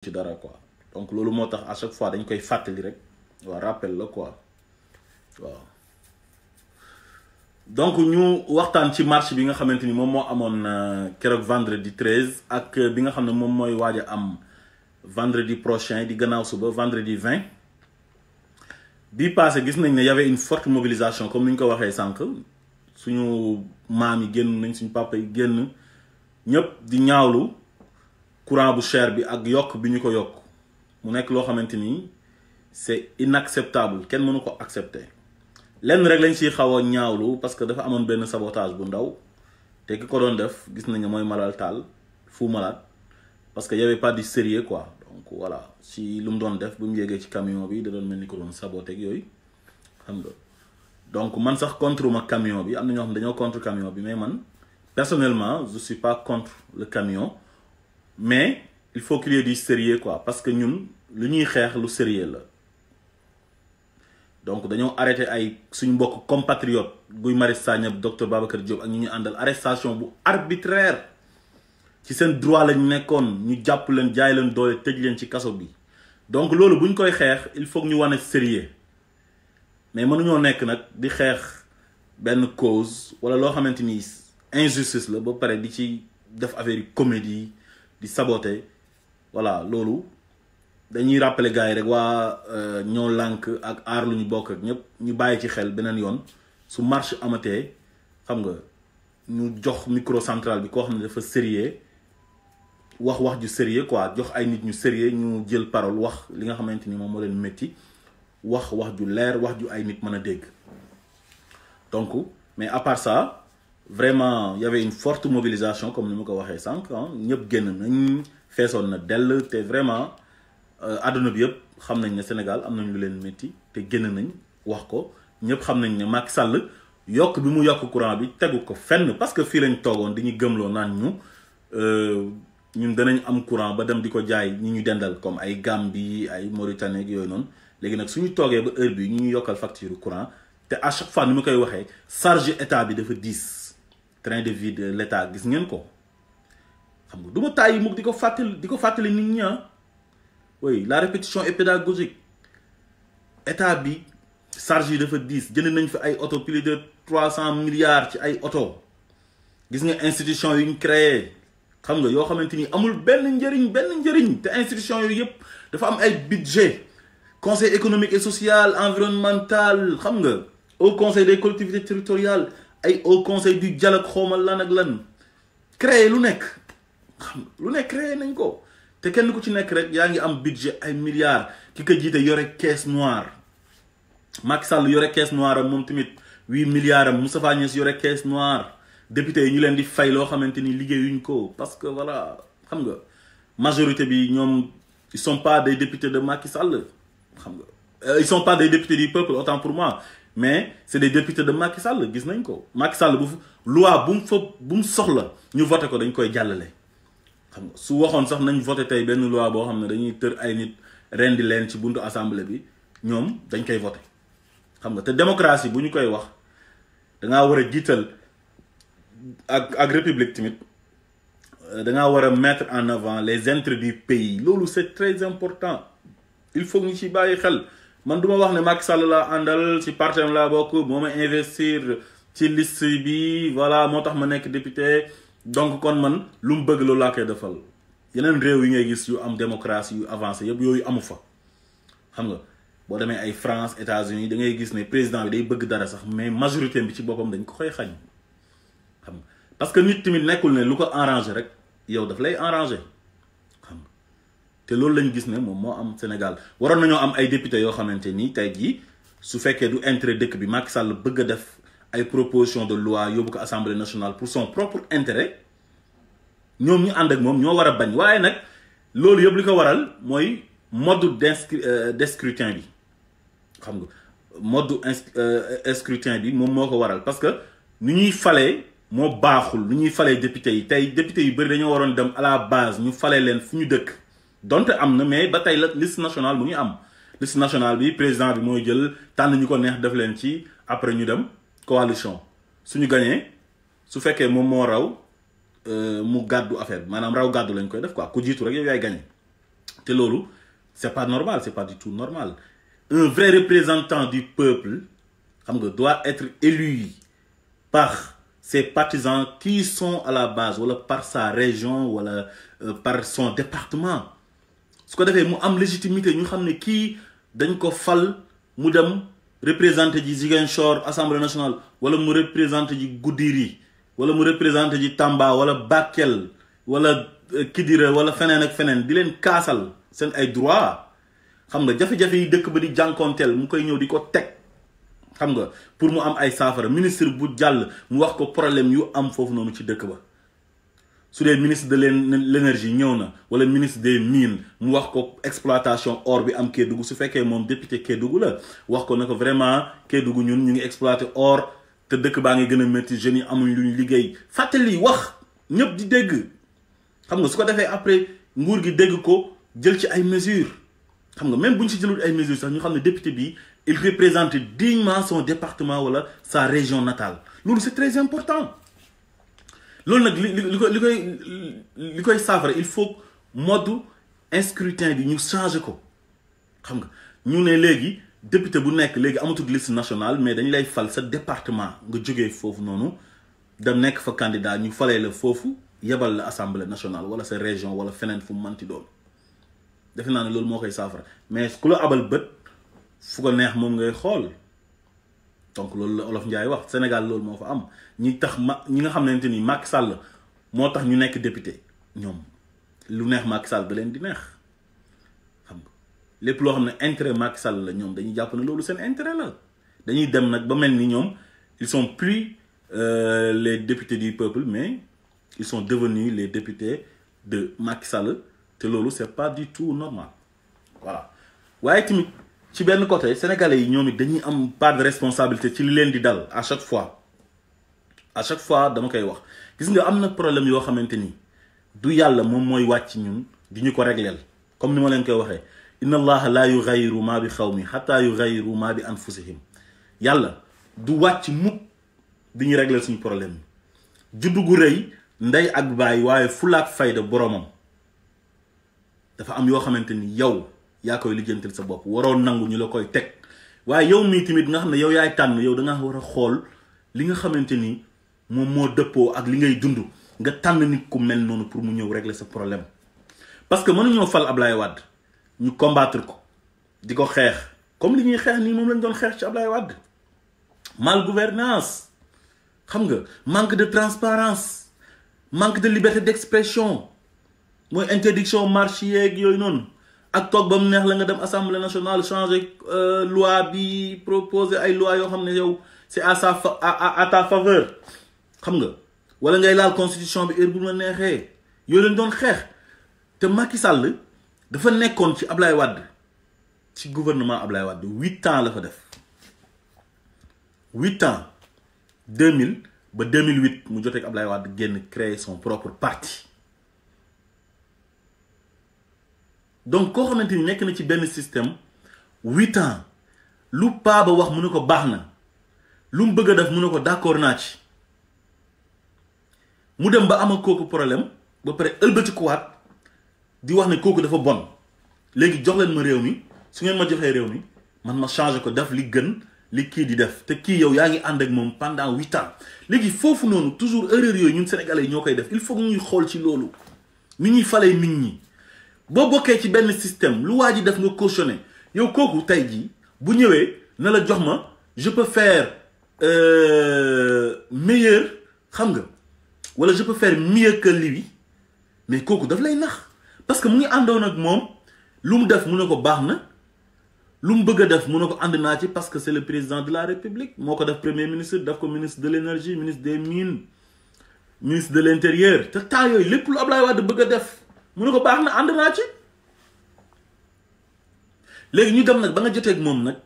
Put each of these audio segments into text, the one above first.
ci dara quoi donc loolu moo tax à chaque fois dañ koy fàttali rek waaw rappel la quoi waaw donc ñu waxtaan ci marche bi nga xamante ni moom moo amoon keroog vendredi 13 ak bi nga xam ne moom mooy waaj a am vendredi prochain di gannaaw suba vendredi 20 bii passé gis nañ ne y avait une forte mobilisation comme ni ñu ko waxee sànq suñu maam yi génn nañ suñu papa yi génn ñëpp di ñaawlu courant bu cher bi ak yokk bi ñu ko yokk mu nekk loo xamante ni c'est inacceptable kenn mënu ko accepter lenn rek lañ ciy xaw a ñaawlu parce que dafa amoon benn sabotage bu ndaw te ki ko doon def gis nañ ne mooy Malal Tall Fou Malade parce que y avait pas du sérieux quoi donc voilà si lu mu doon def bu mu yéegee ci camion bi da doon mel ni ko doon saboter ak yooyu xam nga donc man sax contre ma camion bi am na ñoo xam dañoo contre camion bi mais man personnellement je suis pas contre le camion mais il faut qu'il y ait du sérieux quoi parce que ñun lu ñuy xeex lu sérieux la donc dañoo arrêté ay suñ mbokk compatriote Guy Marius Sagna docteur Babacar Diop ak ñu àndal arrestation bu arbitraire ci seen droit lañ nekkoon ñu jàpp leen jaay leen doole tëj leen ci kaso bi donc loolu buñ koy xeex il faut que ñu wane sérieux mais mënuñoo nekk nag di xeex benn cause wala loo xamante ni injustice la ba pare di ci def affaire yi comédie di saboter voilà loolu dañuy rappeler gars yi rek waa ñoo lànk ak aar lu ñu bokk ak ñëpp ñu bàyyi ci xel beneen yoon su marche amatee xam nga ñu jox microcentral bi koo xam ne dafa sérieux wax ju sérieux quoi jox ay nit ñu sérieux ñu jël parole wax li nga xamante ni moom moo leen métti wax ju leer wax ju ay nit mën a dégg donc mais à part ça vraiment y avait une forte mobilisation comme ni ma ko waxee sànq ñëpp génn nañ feesoon na dell te vraiment àdduna bi yëpp xam nañ ne Sénégal am nañ lu leen métti te génn nañ wax ko ñëpp xam nañ ne Macky Sall yokk bi mu yokk courant bi tegu ko fenn parce que fii lañ toogoon di ñu gëmloo naan ñu ñun danañ am courant ba dem di ko jaay ñi ñu dendal comme ay Gambie ay Mauritanie ak yooyu noonu léegi nag suñu toogee ba heure bi ñu ñu yokkal facture courant te à chaque fois ni ma koy waxee charge état bi dafa diis train de vie de l'état gis ngeen ko xam nga du ma tàyyi mukk di ko fàttali nit ñi oui la répétition est pédagogique état bi charge yi dafa diis jënd nañ fi ay oto plus de 300 milliards ci ay oto gis nga institution yu ñu créé xam nga yoo xamante ni amul benn njëriñ te institution yooyu yëpp dafa am ay budget conseil économique et social environnemental xam nga au conseil des collectivités territoriales ay au conseil du dialogue xawmal lan ak lan créé lu nekk xam nga lu nekk créé nañ ko te kenn ku ci nekk rek yaa ngi am budget ay milliards ki ko jiite yore caisse noire Macky Sall yore caisse noire am moom tamit 8 milliards am Moustapha Niasse yore caisse noire député yi ñu leen di fay loo xamante ni liggéeyuñ ko parce que voilà xam nga majorité bi ñoom ils sont pas des députés de Macky Sall xam nga ils sont pas des députés du peuple autant pour moi mais c'est des députés de Macky Sall gis nañ ko Macky Sall bu loi bu mu soxla ñu voté ko dañ koy jàllale xam nga su waxoon sax nañ voté tey benn loi boo xam ne dañuy tër ay nit rendi leen ci buntu assemblée bi ñoom dañ koy voté xam nga te démocratie bu ñu koy wax dangaa war a jiital ak république tamit dangaa war a mettre en avant les intérêts du pays loolu c'est très important il faut ñu ci bàyyi xel man du ma wax ne Macky Sall laa àndal ci partem laa bokk moo ma investir ci liste bi voilà moo tax ma nekk député donc kon man lu mu bëgg loolu laa koy defal yeneen réew yi ngay gis yu am démocratie yu avancé yëpp yooyu amu fa xam nga boo demee ay France États-Unis da ngay gis ne président bi day bëgg dara sax mais majorité bi ci boppam dañ ko koy xañ xam nga parce que nit tamit nekkul ne lu ko arrangé rek yow daf lay arrangé xam nga te loolu lañ gis ne moom moo am Sénégal waroon nañoo am ay député yoo xamante ni tey jii su fekkee du intérêt dëkk bi Macky Sall bëgg a def ay proposition de loi yóbbu ko assemblée nationale pour son propre intérêt ñoom ñu ànd ak moom ñoo war a bañ waaye nag loolu yëpp li ko waral mooy mode de scrutin bi xam nga mode scrutin bi moom moo ko waral parce que nu ñuy falee moo baaxul nu ñuy falee député yi tey député yu bëri dañoo waroon dem à la base ñu falee leen fu ñu dëkk donte am na mais ba tey la liste nationale mu ngi am liste nationale bi président bi mooy jël tànn ñu ko neex def leen ci après ñu dem coalition suñu gañee su fekkee moom moo raw mu gàddu affaire bi maanaam raw gàddu lañ koy def quoi ku jiitu rek yow yaay gañe te loolu c'est pas normal, c'est pas du tout normal. Un vrai représentant du peuple xam nga doit être élu par ses partisans qui sont à la base wala par sa région wala par son département su ko defee mu am légitimité ñu xam ne kii dañ ko fal mu dem représenter ji Ziguinchor Assemblée nationale wala mu représenter ji Goudiri wala mu représenter ji Tamba wala Bakel wala Kidira wala feneen ak feneen di leen kaasal seen ay droit xam nga jafe-jafe yi dëkk ba di jànkoonteel mu koy ñëw di ko teg xam nga pour mu am ay saafara ministre bu jàll mu wax ko problème yu am foofu noonu ci dëkk ba su dee ministre de l'énergie ñëw na wala ministre des mines mu wax ko exploitation or bi am Kédougou su fekkee moom député Kédougou la wax ko ne ko vraiment Kédougou ñun ñu ngi exploiter or te dëkk baa ngi gën a métti jeunes yi amuñ luñ liggéey fàttali wax ñëpp di dégg xam nga su ko defee après nguur gi dégg ko jël ci ay mesures xam nga même bu ñu si jëlul ay mesures sax ñu xam ne député bi il représente dignement son département wala sa région natale loolu c'est très important loolu nag li koy saafara il faut mode scrutin bi ñu changer ko xam nga ñu ne léegi député bu nekk léegi amatul liste nationale mais dañ lay fal sa département nga jógee foofu noonu dem nekk fa candidat ñu falee la foofu yebal la assemblée nationale wala sa région wala feneen fu mu manti doon defe naa ne loolu moo koy saafara mais ku la abal bët fu ko neex moom ngay xool donc loolu la Olof Njaay wax Sénégal loolu moo fa am ñi tax ñi nga xamante ni Macky Sall moo tax ñu nekk député ñoom lu neex Macky Sall da leen di neex xam nga lépp loo xam ne intérêt Macky Sall la ñoom dañuy jàpp ne loolu seen intérêt la dañuy dem nag ba mel ni ñoom ils sont plus les députés du peuple mais ils sont devenus les députés de Macky Sall te loolu c'est pas du tout normal voilà waaye tamit ci benn côté sénégalais yi ñoom it dañuy am part de responsabilité ci li leen di dal à chaque fois dama koy wax gis nga am na problème yoo xamante ni du yàlla moom mooy wàcc ñun di ñu ko régleel comme ni ma leen koy waxee inna allaha la yughayyiru ma bi qawmin hatta yughayyiru ma bi anfusihim yàlla du wàcc mukk di ñu régleel suñu problème yi juddu gu rëy ndey ak baay waaye fulaak fayda boromam dafa am yoo xamante ni yow yaa koy lijjantil sa bopp waroon nangu ñu la koy teg waaye yow mii tamit nga xam ne yow yaay tànn yow da nga war a xool li nga xamante ni moom moo dëppoo ak li ngay dund nga tànn nit ku mel noonu pour mu ñëw régler sa problème parce que mënuñoo fal Ablaye Wade ñu combattre ko di ko xeex comme li ñuy xeex nii moom lañ doon xeex ci Ablaye Wade mal gouvernance xam nga manque de transparence manque de liberté d'expression mooy interdiction marché yeeg yooyu noonu ak toog ba mu neex la nga dem assemblée nationale changer loi bi proposer ay loi yoo xam ne yow c'est à ta faveur xam nga wala ngay laal constitution bi heure bu la neexee yooyu lañ doon xeex te Macky Sall dafa nekkoon ci Ablaye Wade ci gouvernement Ablaye Wade 8 ans la fa def 8 ans 2000 ba 2008 mu joteeg Ablaye Wade génn créer son propre parti donc koo xamante ni nekk na ci benn système 8 ans lu paa ba wax mu ne ko baax na lu mu bëgg a def mu ne ko d'accord naa ci mu dem ba am ak kooku problème ba pare ëlbatikuwaat di wax ne kooku dafa bon léegi jox leen ma réew mi su ngeen ma joxee réew mi man ma changer ko def li gën li kii di def te kii yow yaa ngi ànd ak moom pendant 8 ans léegi foofu noonu toujours erreur yooyu ñun sénégalais yi ñoo koy def il faut que ñuy xool ci loolu ni ñuy falee nit ñi boo bokkee ci benn système lu waa ji def nga cautionné yow kooku tey jii bu ñëwee na la jox ma je peux faire meilleur xam nga wala je peux faire mieux que lui mais kooku daf lay nax parce que mu ngi àndoon ak moom lu mu def mu ne ko baax na lu mu bëgg a def mu ne ko ànd naa ci parce que c'est le président de la république moo ko def premier ministre daf ko ministre de l'énergie ministre des mines ministre de l'intérieur te temps yooyu lépp lu Ablaye Wade bëgg a def mu ne ko baax na ànd naa ci léegi ñu dem nag ba nga jotee ak moom nag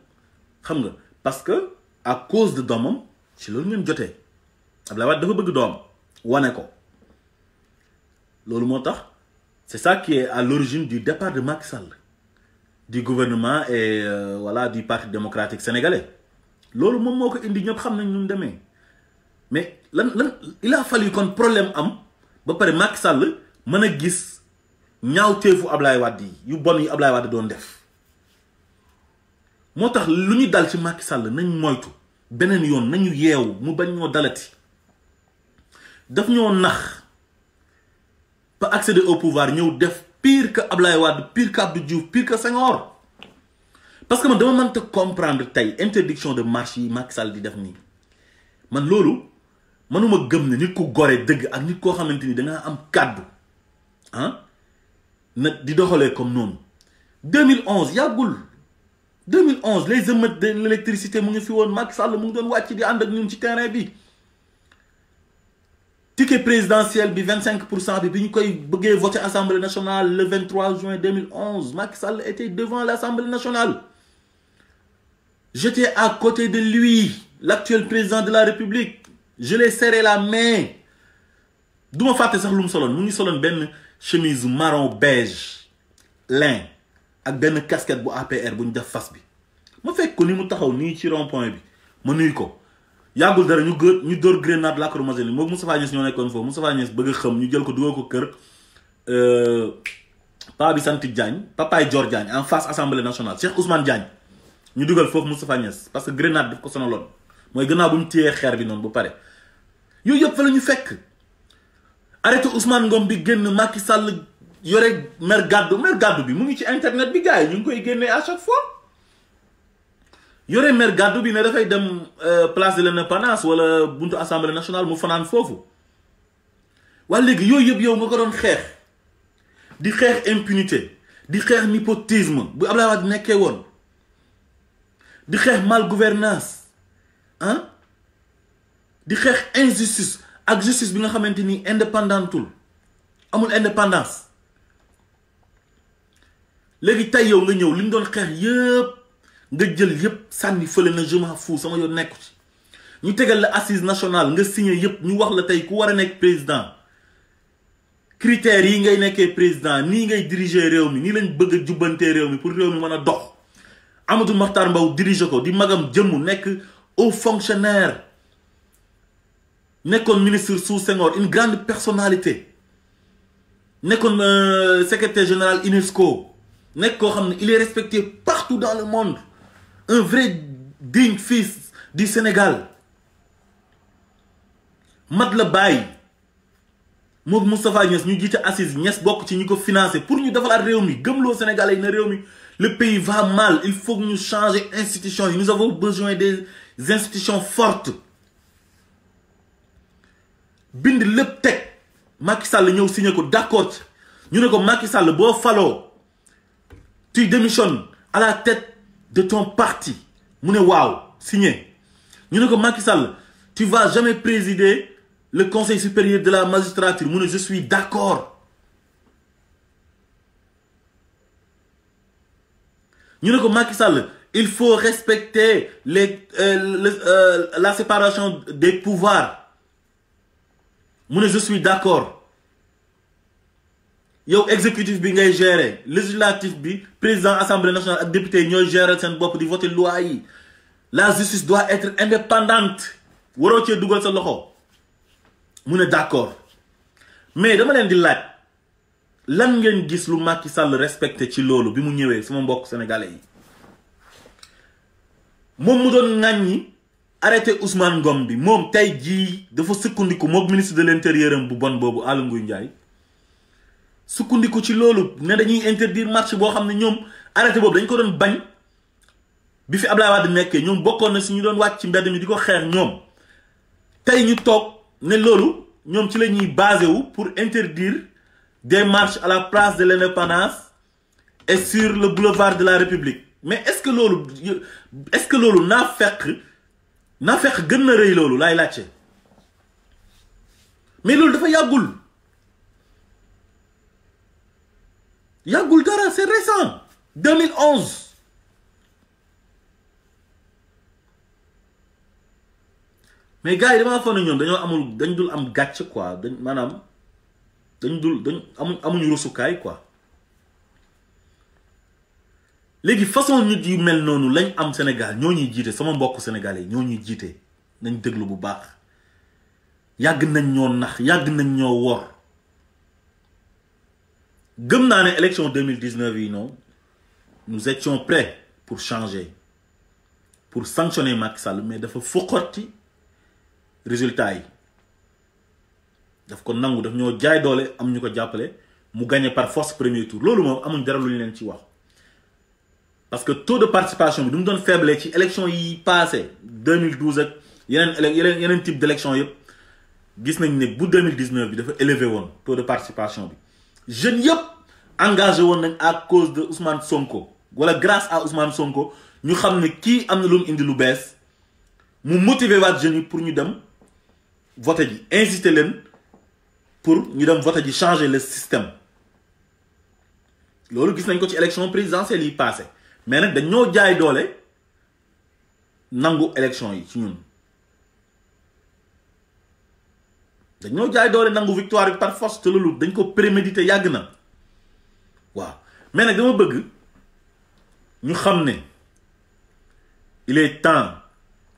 xam nga parce que à cause de doomam ci loolu ngeen jotee Ablaye Wade dafa bëgg doom wane ko loolu moo tax c'est ça qui est à l'origine du départ de Macky Sall du gouvernement et voilà du parti démocratique sénégalais loolu moom moo ko indi ñëpp xam nañ nu mu demee mais lan il a fallu kon problème am ba pare Macky Sall mën a gis ñaawteefu Ablaye Wade yi yu bon yi Ablaye Wade doon def moo tax lu ñu dal ci Macky Sall nañ moytu beneen yoon nañu yeewu mu bañ ñoo dalati daf ñoo nax ba accéder au pouvoir ñëw def pire que Ablaye Wade pire que Abdou Diouf pire que Senghor parce que man dama mënta comprendre tey interdiction de marche yi Macky Sall di def nii man loolu mënuma gëm ne nit ku gore dëgg ak nit koo xamante ni dangaa am kàddu ah na di doxalee comme noonu 2011 yàggul 2011 les émeutes de l'électricité mu ngi fi woon Macky Sall mu ngi doon wàcc di ànd ak ñun ci terrain bi ticket présidentiel bi 25% bi ñu koy bëggee voter assemblée nationale le 23 juin 2011 Macky Sall était devant l'assemblée nationale j'étais à côté de lui l'actuel président de la république je l'ai serré la main duma fàtte sax lu mu soloon mu ngi soloon benn chemise marron beige lin ak benn casquette bu APR bu ñu def fas bi ma fekk ko ni mu taxaw nii ci rond point bi ma nuyu ko yàggul dara ñu dóor grenade lacrymogène moom Moustapha Niasse ñoo nekkoon foofu Moustapha Niasse bëgg a xam ñu jël ko dugal ko kër paa bi sant Diagne papaay Dior Diagne en face assemblée nationale Cheikh Ousmane Diagne ñu dugal foofu Moustapha Niasse parce que grenade daf ko sonaloon mooy gannaaw bu mu téyee xeer bi noonu ba pare yooyu yëpp fa la ñu fekk arrêté Ousmane Ngom bi génn Macky Sall yore mer gàddu bi mu ngi ci internet bi gars yi ñu ngi koy génnee à chaque fois yore mer gàddu bi ne dafay dem place de l'Indépendance wala buntu assemblée nationale mu fanaan foofu waa léegi yooyu yëpp yow nga ko doon xeex di xeex impunité di xeex népotisme bu Abdoulaye Wade nekkee woon di xeex mal gouvernance ah di xeex injustice ak justice bi nga xamante ni indépendantul amul indépendance léegi tey yow nga ñëw li ñu doon xeex yëpp nga jël yëpp sànni fële na je m'en fous sama yoon nekku ci ñu tegal la assise nationale nga signé yëpp ñu wax la tey ku war a nekk président critères yi ngay nekkee président nii ngay diriger réew mi nii lañ bëgg a jubbantee réew mi pour réew mi mën a dox Amadou Mahtar Mbow diriger ko di magam jëmm nekk haut fonctionnaire nekkoon ministre sous Senghor une grande personnalité nekkoon secrétaire général UNESCO nekk koo xam ne il est respecté partout dans le monde un vrai digne fils du Sénégal mat la bàyyi moom Moustapha Niasse ñu jiite assise Niasse bokk ci ñi ko financé pour ñu defalaat réew mi gëmloo Sénégalais yi ne réew mi le pays va mal il faut que ñu changer institution yi nous avons besoin des institutions fortes bind lépp teg Macky Sall ñëw signé ko d'accord ci ñu ne ko Macky Sall boo faloo tu démissionnes à la tête de ton parti mu ne waaw signé ñu ne ko Macky Sall tu vas jamais présider le conseil supérieur de la magistrature mu ne je suis d'accord ñu ne ko Macky Sall il faut respecter la séparation des pouvoirs mu ne je suis d'accord yow exécutif bi ngay gérer législatif bi président assemblée nationale ak député yi ñooy gérer seen bopp di voter loi yi la justice doit être indépendante waroo cee dugal sa loxo mu ne d'accord mais dama leen di laaj lan ngeen gis lu Macky Sall respecté ci loolu bi mu ñëwee sama mbokk sénégalais yi moom mu doon ŋàññi arrêté Ousmane Ngom bi moom tey jii dafa sukkandiku moom ministre de l'intérieur am bu bon boobu Aly Ngouille Ndiaye sukkandiku ci loolu ne dañuy interdire marche boo xam ne ñoom arrêté boobu dañ ko doon bañ bi fi Abdoulaye Wade nekkee ñoom bokkoon na si ñu doon wàcc ci mbedd mi di ko xeex ñoom tey ñu toog ne loolu ñoom ci la ñuy basé wu pour interdire des marches à la place de l'Indépendance et sur le boulevard de la République mais est-ce que loolu naa fekk gën na rëy loolu laay laajte mais loolu dafa yàggul dara c'est récent 2011 mais gars yi damaa foog ne ñoom dañ dul am gàcc quoi amuñu rusukaay quoi léegi façon nit yu mel noonu lañ am Sénégal ñoo ñuy jiite sama mbokk sénégalais yi ñoo ñuy jiite nañ déglu bu baax yàgg nañ ñoo nax yàgg nañ ñoo wor gëm naa ne élection 2019 yi non nous étions prêts pour changer pour sanctionner Macky Sall mais dafa foqorti résultat yi daf ko nangu daf ñoo jaay doole am ñu ko jàppale mu gagné par force premier tour loolu moom amuñ dara lu ñu leen ci wax parce que taux de participation bi du mu doon faible ci élection yi passé 2012 ak yeneen type d'élection yëpp gis nañ ne bu 2019 bi dafa élevé woon taux de participation bi jeunes yëpp engagé woon nañ à cause de Ousmane Sonko wala grâce à Ousmane Sonko ñu xam ne kii am na lu mu indi lu bees mu motiver waat jeunes yi pour ñu dem voter ji inciter leen pour ñu dem voter ji changer le système loolu gis nañ ko ci élection présidentielle yi passé mais nag dañoo jaay doole nangu élection yi ci ñun dañoo jaay doole nangu victoire bi par force te loolu dañ ko prémédité yàgg na waaw mais nag dama bëgg ñu xam ne il est temps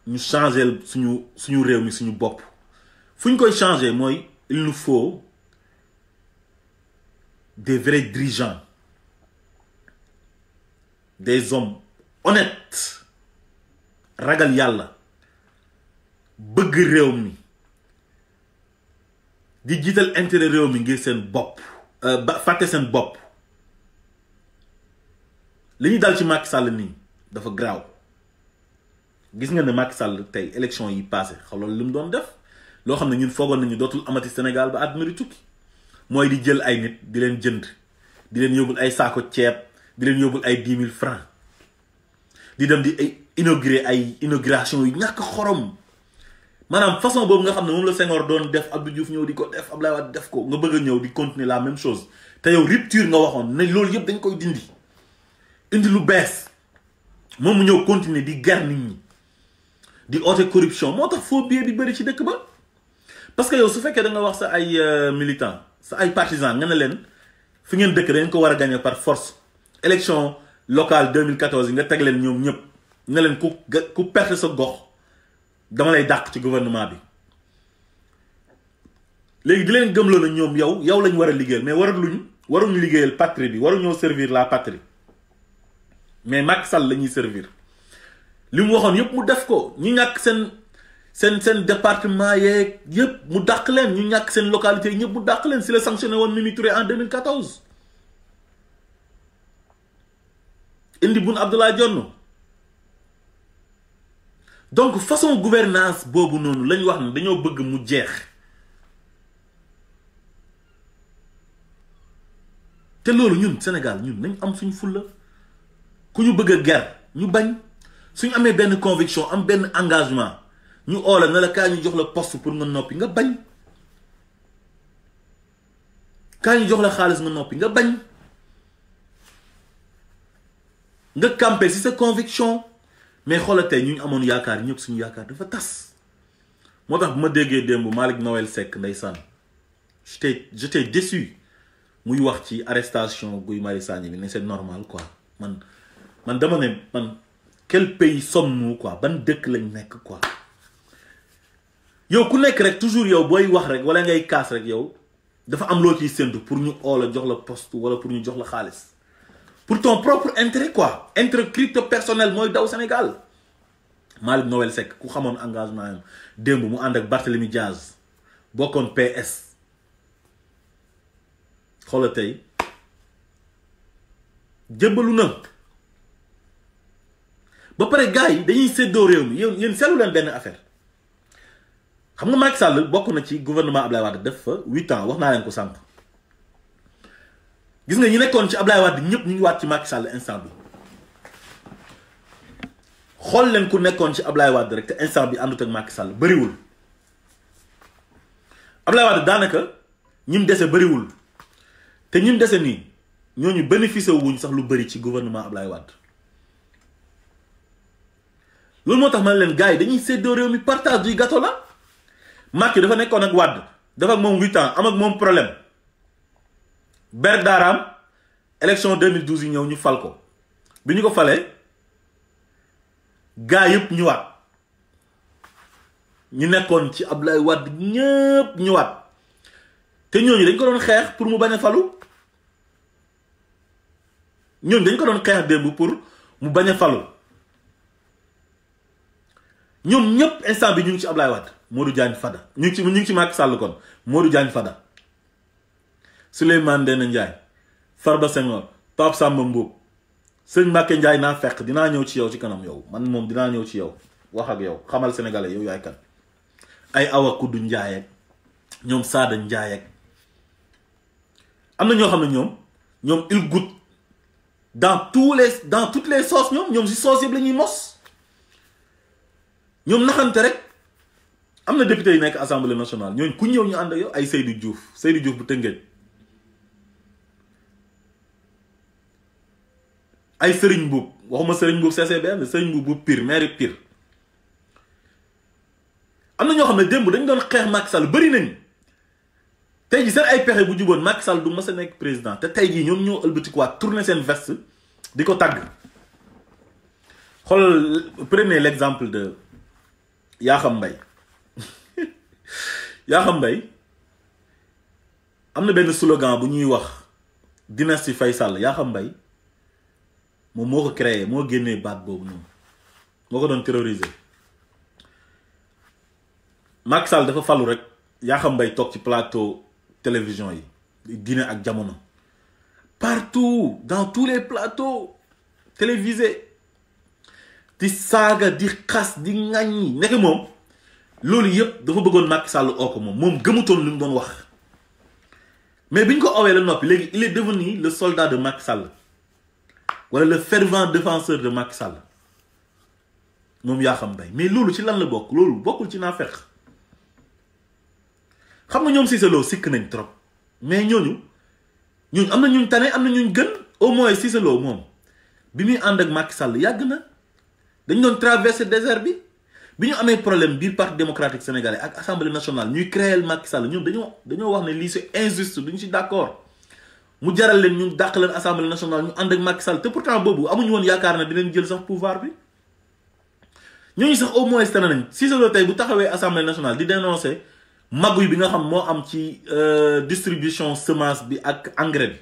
ñu changer suñu réew mi suñu bopp fu ñu koy changer mooy il nous faut des vrais dirigeants des hommes honnêtes ragal yàlla bëgg réew mi di jiital intérêt réew mi ngir seen bopp ba fàtte seen bopp li ñu dal ci Macky Sall nii dafa graaw gis nga ne Macky Sall tey élection yi passé xalool li mu doon def loo xam ne ñun foogoon nañu dootul amati Sénégal ba àdduna di tukki mooy di jël ay nit di leen jënd di leen yóbbul ay saako ceeb di leen yóbbul ay 10 000 francs di dem di ay inauguration yu ñàkk xorom maanaam façon boobu nga xam ne moom la Senghor doon def Abdou Diouf ñëw di ko def Abdoulaye Wade def ko nga bëgg a ñëw di continuer la même chose te yow rupture nga waxoon ne loolu yëpp dañ koy dindi indi lu bees moom mu ñëw continuer di ger nit ñi di oote corruption moo tax faux billet bi bëri ci dëkk ba parce que yow su fekkee da nga wax sa ay militants sa ay partisans nga ne leen fi ngeen dëkk dañ ko war a gagner par force élection locale 2014 yi nga teg leen ñoom ñëpp ne leen ku perte sa gox dama lay dàq ci gouvernement bi léegi di leen gëmloo na ñoom yow lañ war a liggéeyal mais waruñu liggéeyal patrie bi waruñoo servir la patrie mais Macky Sall la ñuy servir li mu waxoon yëpp mu def ko ñu ñàkk seen département yeeg yëpp mu dàq leen ñu ñàkk seen localité yi ñëpp mu dàq leen si la sanctionné woon Mimi Touré en 2014 indi Boun Abdallah Dionne donc façon gouvernance boobu noonu lañ wax ne dañoo bëgg mu jeex te loolu ñun Sénégal ñun nañ am suñ fulla ku ñu bëgg a ger ñu bañ suñu amee benn conviction am benn engagement ñu oola ne la kaa ñu jox la poste pour nga noppi nga bañ kaa ñu jox la xaalis nga noppi nga bañ nga campé ci sa conviction mais xoolal tey ñu amoon yaakaar ñëpp suñu yaakaar dafa tas moo tax bu ma déggee démb Malick Noël Seck ndeysaan j'étais déçu muy wax ci arrestation Guy Marius Sagna bi ne c'est normal quoi man dama ne quel pays sommes-nous quoi ban dëkk lañ nekk quoi yow ku nekk rek toujours yow booy wax rek wala ngay kaas rek yow dafa am loo ciy séntu pour ñu oola jox la poste wala pour ñu jox la xaalis pour ton propre intérêt quoi intérêt crypto personnel mooy daw Sénégal Malick Noël Seck ku xamoon engagement am démb mu ànd ak Barthélemy Diaz bokkoon PS xoola tey jëbbalu na ba pare gars yi dañuy séddoo réew mi yéen seetlu leen benn affaire xam nga Macky Sall bokk na ci gouvernement Ablaye Wade def fa 8 ans wax naa leen ko sànq gis nga ñi nekkoon ci Ablaye Wade ñëpp ñu ngi waat ci Macky Sall instant bi xool leen ku nekkoon ci Ablaye Wade rek te instant bi àndut ak Macky Sall bëriwul Ablaye Wade daanaka ñi mu dese bëriwul te ñi mu dese nii ñooñu bénéficié wuñ sax lu bëri ci gouvernement Ablaye Wade loolu moo tax ma ne leen gars yi dañuy séddoo réew mi partage du gâteau la Macky dafa nekkoon ak Wade dafa ak moom 8 ans am ak moom problème ber daaraam élection 2012 yi ñëw ñu fal ko bi ñu ko falee gars yëpp ñëwaat ñu nekkoon ci Ablaye Wade ñëpp ñëwaat te ñooñu dañ ko doon xeex pour mu bañ a falu ñoom dañ ko doon xeex démb pour mu bañ a falu ñoom ñëpp instant bi ñu ngi ci Ablaye Wade Modou Diagne Fada ñu ngi ci Macky Sall kon Modou Diagne Fada Souleymane Ndéné Ndiaye Farba Senghor Pape Samba Mboup sëñ Mbacké Ndiaye naa fekk dinaa ñëw ci yow ci kanam yow man moom dinaa ñëw ci yow wax ak yow xamal sénégalais yow yaay kan ay Awa Kudu Ndiaye ak ñoom Sada Ndiaye ak am na ñoo xam ne ñoom il goûte dans toutes les sauces ñoom si sauce yëpp la ñuy mos ñoom naxante rek am na député yi nekk assemblée nationale ñooñu ku ñëw ñu ànd ak yow ay Seydou Diouf bu Tëngéej ay Serigne Mboup waxuma Serigne Mboup CCBM Serigne Mboup bu Pire maire Pire am na ñoo xam ne démb dañ doon xeex Macky Sall bëri nañ tey ji seen ay pexe bu juboon Macky Sall du mas a nekk président te tey jii ñoom ñoo ëlbatikuwaat tourner seen veste di ko tàgg xool prenez l'exemple de Yakham Mbaye Yakham Mbaye am na benn slogan bu ñuy wax dynastie Faye Sall Yakham Mbaye moom moo ko créé moo génnee baat boobu noonu moo ko doon terroriser Macky Sall dafa falu rek Yakham Mbaye toog ci plateau télévision yi Dîner ak Jamono partout dans tous les plateaux télévisés di saaga di xas di ŋàññi nekk moom loolu yëpp dafa bëggoon Macky Sall oo ko moom gëmutoon lu mu doon wax mais bi ñu ko owee la noppi léegi il est devenu le soldat de Macky Sall wala le fervent défenseur de Macky Sall moom Yakham Mbaye mais loolu ci lan la bokk loolu bokkul ci naafeq xam nga ñoom Cissé Lo sikk nañ trop mais ñooñu am na ñuñ tane am na ñuñ gën au moins Cissé Lo moom bi muy ànd ak Macky Sall yàgg na dañ doon traverser désert bi ñu amee problème biir parti démocratique sénégalais ak assemblée nationale ñuy créer Macky Sall ñoom dañoo wax ne lii c'est injuste duñu ci d'accord mu jaral leen ñu dàq leen assemblée nationale ñu ànd ak Macky Sall te pourtant boobu amuñu woon yaakaar na dinañ jël sax pouvoir bi ñooñu sax au moins tane nañ Cissé Lo tey bu taxawee assemblée nationale di dénoncer maguy bi nga xam moo am ci distribution semence bi ak engrais bi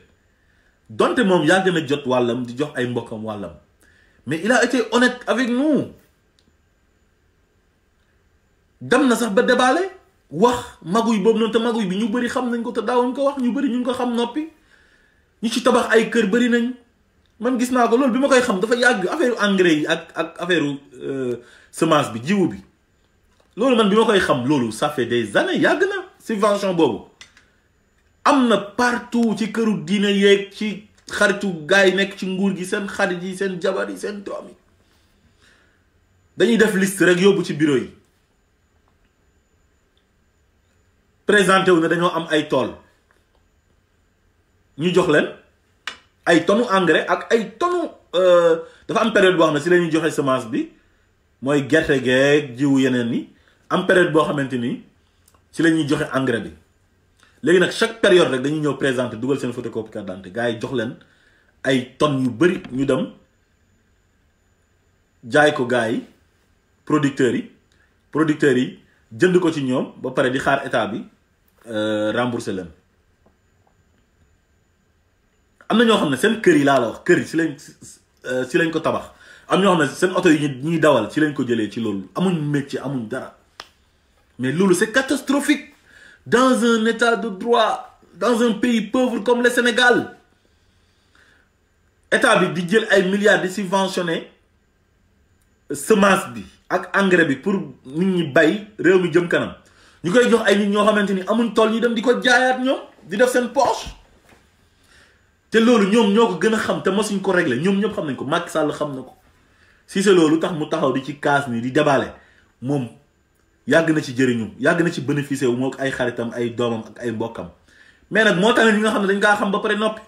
donte moom yàgg na jot wàllam di jox ay mbokkam wàllam mais il a été honnête avec nous dem na sax ba déballe wax maguy boobu noonu te maguy bi ñu bëri xam nañ ko te daawuñ ko wax ñu bëri ñu ngi ko xam noppi ñu ci tabax ay kër bëri nañ man gis naa ko loolu bi ma koy xam dafa yàgg affaire engrais yi ak affaire semence bi jiwu bi loolu man bi ma koy xam loolu ça fait des années yàgg na subvention boobu am na partout ci këru diine yeeg ci xaritu gars yi nekk ci nguur gi seen xarit yi seen jabar yi seen doom yi dañuy def liste rek yóbbu ci bureau yi présenté wu ne dañoo am ay tool ñu jox leen ay tonnes engrais ak ay tonnes dafa am période boo xam ne si la ñuy joxe semence bi mooy gerte geeg jiwu yeneen ni am période boo xamante ni ci la ñuy joxe engrais bi léegi nag chaque période rek dañuy ñëw présenter dugal seen photocopie carte d'identité gars yi jox leen ay tonnes yu bëri ñu dem jaay ko gars yi producteurs yi jënd ko ci ñoom ba pare di xaar état bi rembourser leen am na ñoo xam ne seen kër yi laa la wax kër yi si lañ ko tabax am ñoo xam ne seen oto yi ñuy dawal ci lañ ko jëlee ci loolu amuñ métier amuñ dara mais loolu c'est catastrophique dans un état de droit dans un pays pauvre comme le Sénégal état bi di jël ay milliards di subventionner semence bi ak engrais bi pour nit ñi bay réew mi jëm kanam ñu koy jox ay nit ñoo xamante ni amuñ tool ñu dem di ko jaayaat ñoom di def seen poche te loolu ñoom ñoo ko gën a xam te mosuñ ko régler ñoom ñëpp xam nañ ko Macky Sall xam na ko si c'est loolu tax mu taxaw di ci kaas ni di déballer moom yàgg na ci jëriñu yàgg na ci bénéficier wu moo ay xaritam ay doomam ak ay mbokkam mais nag moo tax ñi nga xam ne dañ kaa xam ba pare noppi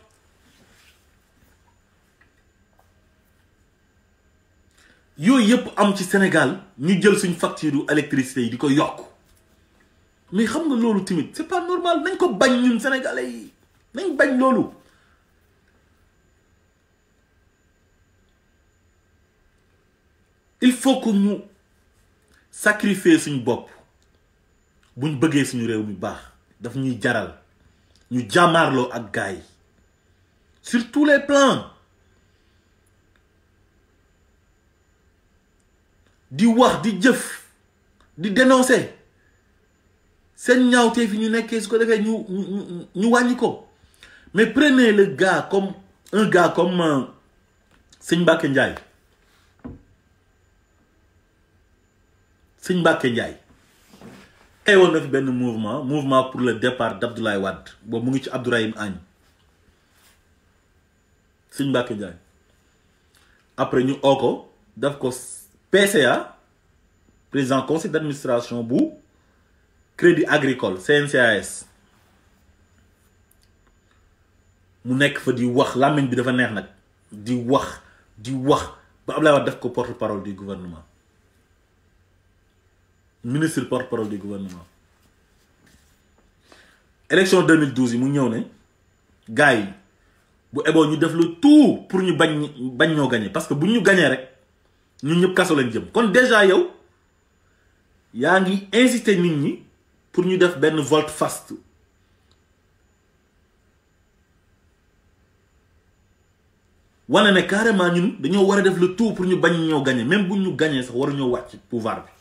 yooyu yëpp am ci Sénégal ñu jël suñ facture électricité yi di ko yokk mais xam nga loolu tamit c'est pas normal nañ ko bañ ñun sénégalais yi nañ bañ loolu il faut que ñu sacrifier suñu bopp buñ bëggee suñu réew mi baax daf ñuy jaral ñu jàmmaarloo ak gars yi sur tous les plans di wax di jëf di dénoncer seen ñaawtee fi ñu nekkee su ko defee ñu wàññi ko. Mais prenez le gars comme un gars comme Sëñ Mbacké Ndiaye. Sëñ Mbacké Ndiaye ay woon na fi benn mouvement pour le départ d'Abdoulaye Wade boobu mu ngi ci Abdourahim Agne. Sëñ Mbacké Ndiaye après ñu oo ko daf ko PCA président conseil d'administration bu Crédit Agricole CNCAS mu nekk fa di wax làmmiñ bi dafa neex nag di wax ba Abdoulaye Wade def ko porte-parole du gouvernement ministre porte-parole du gouvernement. Élection 2012 yi mu ñëw ne gars yi bu eboo ñu def le tout pour ñu bañ ñoo gagner parce que bu ñu gagner rek ñun ñëpp kaso lañ jëm. Kon déjà yow yaa ngi inciter nit ñi pour ñu def benn volte-face wane ne carrément ñun dañoo war a def le tout pour ñu bañ ñoo gagner même bu ñu gagner sax waru ñoo wàcc pouvoir bi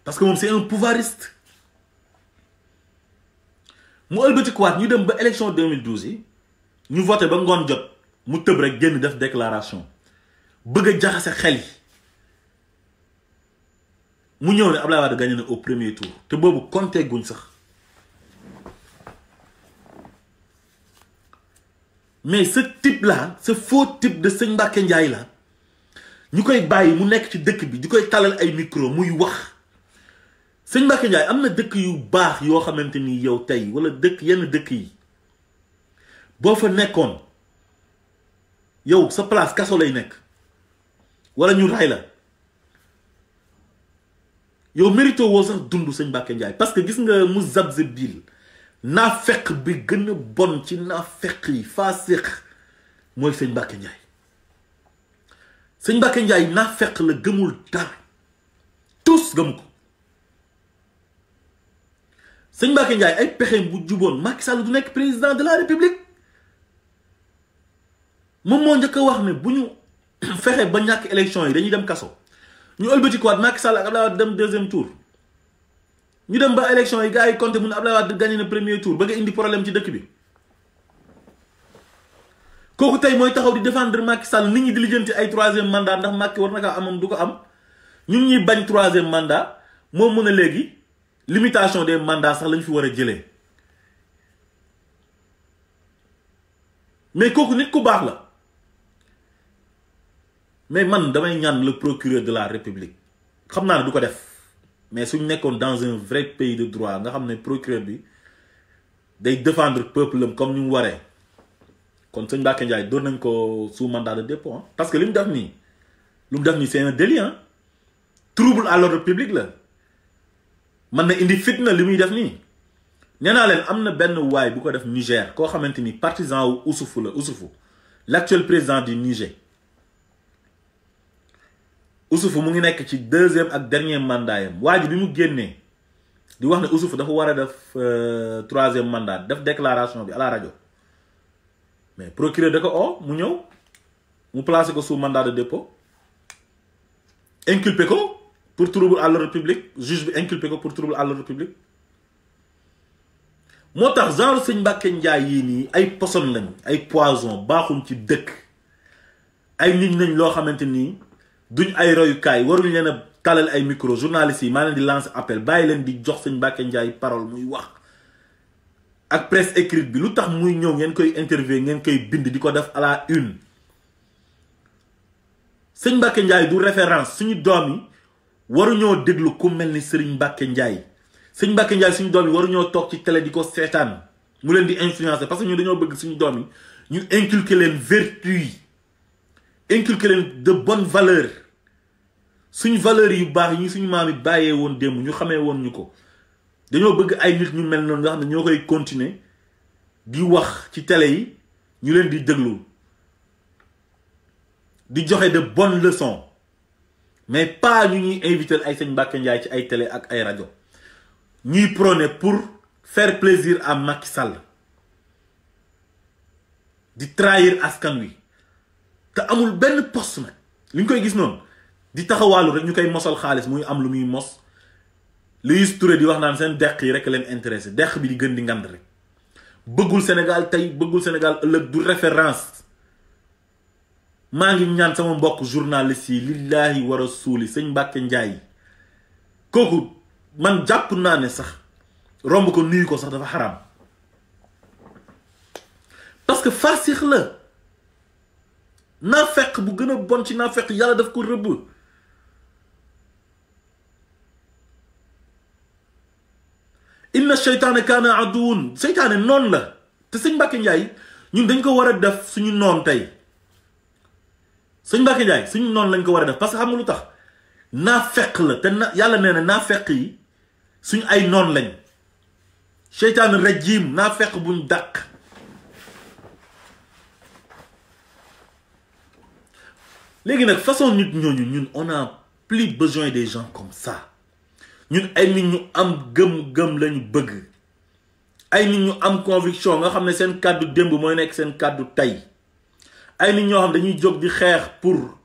parce que moom c'est un pouvoiriste. mu ëlbatikuwaat ñu dem ba élection 2012 yi ñu voté ba ngoon jot mu tëb rek génn def déclaration bëgg a jaxase xel yi mu ñëw ne Abdoulaye Wade gagné na au premier tour te boobu compté guñ sax. Mais ce type là ce faux type de Sëñ Mbacké Ndiaye là ñu koy bàyyi mu nekk ci dëkk bi di koy talal ay micro muy wax. Sëñ Mbacké Ndiaye am na dëkk yu baax yoo xamante ni yow tey wala dëkk yenn dëkk yi boo fa nekkoon yow sa place kaso lay nekk wala ñu ray la yow mérito woo sax dund Sëñ Mbacké Ndiaye parce que gis nga mu Zabzabil naafeq bi gën a bon ci naafeq yi faasiq mooy Sëñ Mbacké Ndiaye. Sëñ Mbacké Ndiaye naafeq la gëmul dara tous gëmu ko. Sëñ Mbacké Ndiaye ay pexeem bu juboon Macky Sall du nekk président de la République moom moo njëkk a wax ne bu ñu fexe ba ñàkk élection yi dañuy dem kaso ñu ëlbatikuwaat Macky Sall ak Abdoulaye Wade dem deuxième tour ñu dem ba élection yi gars yi compté mu ne Abdoulaye Wade gagné na premier tour ba nga indi problème ci dëkk bi kooku tey mooy taxaw di défendre Macky Sall nit ñi di lijjanti ay troisième mandat ndax Macky war na kaa amam du ko am ñun ñuy bañ troisième mandat moom mën a léegi limitation des mandats sax lañ fi war a jëlee mais kooku nit ku baax la mais man damay ñaan le procureur de la République xam naa ne du ko def mais suñ nekkoon dans un vrai pays de droit nga xam ne procureur bi day défendre peuple am comme ni mu waree kon Sëñ Mbacké Ndiaye doon nañ ko sous mandat de dépôt parce que li mu def nii c'est un délit trouble à l'ordre public la man na indi fitna li muy def nii nee naa leen am na benn waay bu ko def Niger koo xamante ni partisan wu Oussoufou la Oussoufou l'actuel président du Niger Oussoufou mu ngi nekk ci deuxième ak dernier mandat yam waa ji bi mu génnee di wax ne Oussoufou dafa war a def troisième mandat def déclaration bi à la rajo mais procureur da ko oo mu ñëw mu placé ko sous mandat de dépôt inculpé ko pour trouble à l'ordre public juge bi inculpé ko pour trouble à l'ordre public moo tax genre Sëñ Mbacké Ndiaye yii nii ay poson lañ ay poison baaxuñ ci dëkk ay nit nañ loo xamante nii duñ ay royukaay waruñ leen a talal ay micro journalistes yi maa leen di lancer appel bàyyi leen di jox Sëñ Mbacké Ndiaye parole muy wax ak presse écrite bi lu tax muy ñëw ngeen koy interviewer ngeen koy bind di ko def à la une. Sëñ Mbacké Ndiaye du référence suñu doom yi waruñoo déglu ku mel ni Serigne Mbacké Ndiaye Sëñ Mbacké Ndiaye suñu doom yi waruñoo toog ci télé di ko seetaan mu leen di influencer parce que ñu dañoo bëgg suñu doom yi ñu inculquer leen vertu yi inculquer leen de bonnes valeurs suñu valeurs yu baax yi suñu maam yi bàyyee woon démb ñu xamee woon ñu ko dañoo bëgg ay nit ñu mel noonu nga xam ne ñoo koy continuer di wax ci télé yi ñu leen di déglu di joxe de bonnes leçons mais pas ñu ñuy inviter ay Sëñ Mbacké Ndiaye ci ay télé ak ay rajo ñuy prôner pour faire plaisir à Macky Sall di trahir askan wi te amul benn poste nag li ñu koy gis noonu di taxawaalu rek ñu koy mosal xaalis muy am lu muy mos Louis Touré di wax naan seen deq yi rek leen intéressé deq bi di gën di ngand rek bëggul Sénégal tey bëggul Sénégal ëllëg du référence maa ngi ñaan sama mbokk journaliste yi lillahi wa rasuli sëñ Mbacke Ndiaye kooku man jàpp naa ne sax romb ko nuyu ko sax dafa xaram parce que fasix la naafeq bu gën a bon ci naafeq yàlla daf ko rëbb inna seytaane kaana aduwun seytaane noonu la te sëñ Mbacke Ndiaye ñun dañ ko war a def suñu noon tey sëñ Mbacke Ndiaye suñu noonu lañ ko war a def parce que xam nga lu tax naafeq la te yàlla nee na naafeq yi suñu ay noon lañ seytaane rajim naafeq buñ dàq léegi nag façon nit ñooñu ñun on a plus besoin des gens comme ça ñun ay nit ñu am gëm-gëm lañu bëgg ay nit ñu am conviction nga xam ne seen kàddu démb mooy nekk seen kàddu tey ay nit ñoo xam dañuy jóg di xeex pour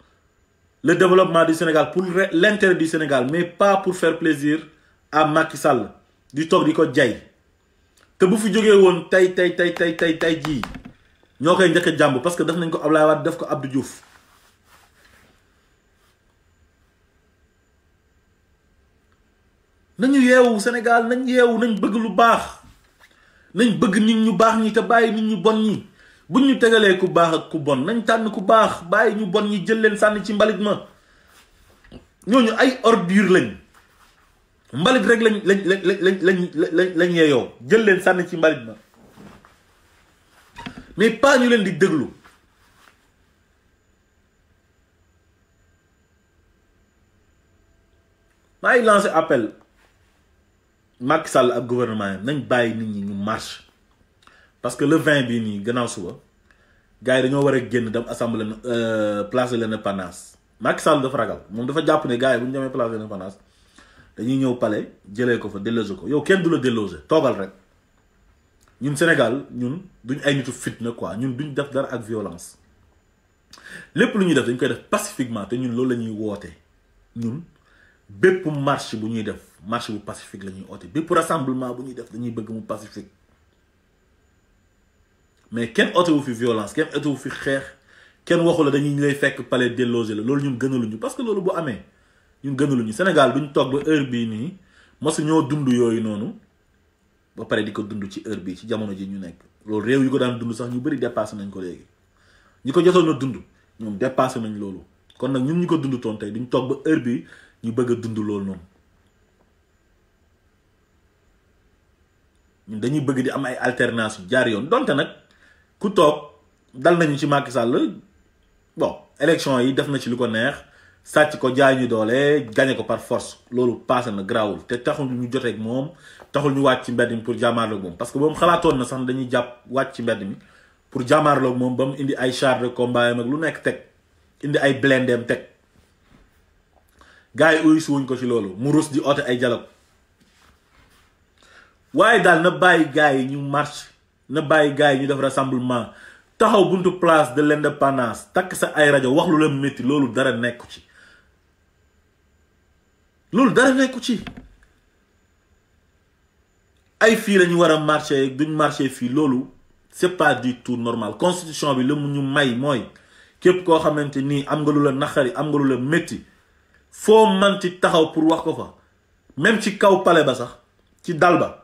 le développement du Sénégal pour l'intérêt du Sénégal mais pas pour faire plaisir à Macky Sall di toog di ko jay te bu fi jógee woon tey jii ñoo koy njëkk a jàmb parce que def nañ ko Abdoulaye Wade def ko Abdou Diouf nañu yeewu Sénégal nañ yeewu nañ bëgg lu baax nañ bëgg nit ñu baax ñi te bàyyi nit ñu bon ñi buñ ñu tegalee ku baax ak ku bon nañ tànn ku baax bàyyi ñu bon ñi jël leen sànni ci mbalit ma ñooñu ay ordure lañ mbalit rek lañ yeeyoo jël leen sànni ci mbalit ma mais pas ñu leen di déglu maa ngi lancé appel Macky Sall ak gouvernement yi nañ bàyyi nit ñi ñu marche parce que le 20 bii nii gannaaw suba gars yi dañoo war a génn dem assemblée place de l'indépendance Macky Sall dafa ragal moom dafa jàpp ne gars yi bu ñu demee place de l'indépendance dañuy ñëw palais jëlee ko fa déloger ko yow kenn du la déloger toogal rek ñun Sénégal ñun duñ ay nitu fitna quoi ñun duñ def dara ak violence lépp lu ñuy def dañ koy def pacifiquement te ñun loolu la ñuy woote ñun bépp marche bu ñuy def marche bu pacifique la ñuy oote bépp rassemblement bu ñuy def dañuy bëgg mu pacifique mais kenn oote wu fi violence kenn oote wu fi xeex kenn waxu la dañuy lay fekk palais déloger la loolu ñun gënaluñu parce que loolu bu amee ñun gënaluñu Sénégal duñ toog ba heure bii nii mosu ñoo dund yooyu noonu ba pare di ko dund ci heure bii ci jamono ji ñu nekk loolu réew yu ko daan dund sax ñu bëri dépassé nañ ko léegi ñi ko jotoon a dund ñoom dépassé nañ loolu kon nag ñun ñu ko dund toon tey duñ toog ba heure bii ñu bëgg a dund loolu noonu ñun dañuy bëgg di am ay alternance yu jaar yoon donte nag ku toog dal nañu ci Macky Sall bon élection yi def na ci lu ko neex sàcc ko jaay ñu doole gagné ko par force loolu passé na grawul te taxul ñu jotee ak moom taxul ñu wàcc ci mbedd mi pour jàmmaarloog moom parce que moom xalaatoon na sax dañuy jàpp wàcc ci mbedd mi pour jàmmaarloog moom ba mu indi ay char de combat ak lu nekk teg indi ay blindem teg gars yi uyu si wuñ ko ci loolu mu rus di oote ay dialogue waaye daal na bàyyi gars yi ñu marche na bàyyi gars yi ñu def rassemblement taxaw buntu place de l'indépendance takk sa ay rajo wax lu la métti loolu dara nekku ci loolu dara nekku ci ay fii la ñu war a marché duñ marché fii loolu c'est pas du tout normal constitution bi la mu ñu may mooy képp koo xamante nii am nga lu la naqari am nga lu la métti foo manti taxaw pour wax ko fa même ci kaw palais ba sax ci dal ba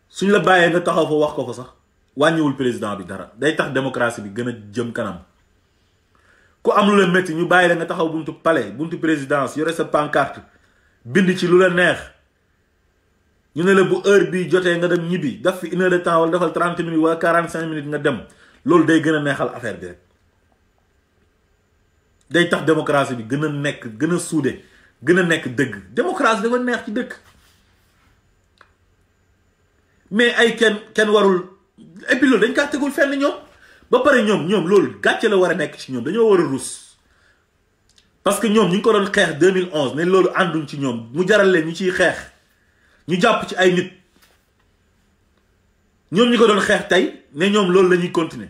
suñ la bàyyee nga taxaw fa wax ko fa sax wàññiwul président bi dara day tax démocratie bi gën a jëm kanam ku am lu la métti ñu bàyyi la nga taxaw buntu palais buntu présidence yore sa pancarte bind ci lu la neex ñu ne la bu heure bii jotee nga dem ñibbi daf fi 1 heure de temps wala defal 30 minutes wala 45 minutes nga dem loolu day gën a neexal affaire bi rek day tax démocratie bi gën a nekk gën a suude gën a nekk dëgg démocratie dafa neex ci dëkk mais ay kenn warul et puis loolu dañ kaa tegul fenn ñoom ba pare ñoom loolu gàcce la war a nekk ci ñoom dañoo war a rus parce que ñoom ñu ngi ko doon xeex 2011 ne loolu ànduñ ci ñoom mu jaral leen ñu ciy xeex ñu jàpp ci ay nit ñoom ñi ko doon xeex tey ne ñoom loolu la ñuy continuer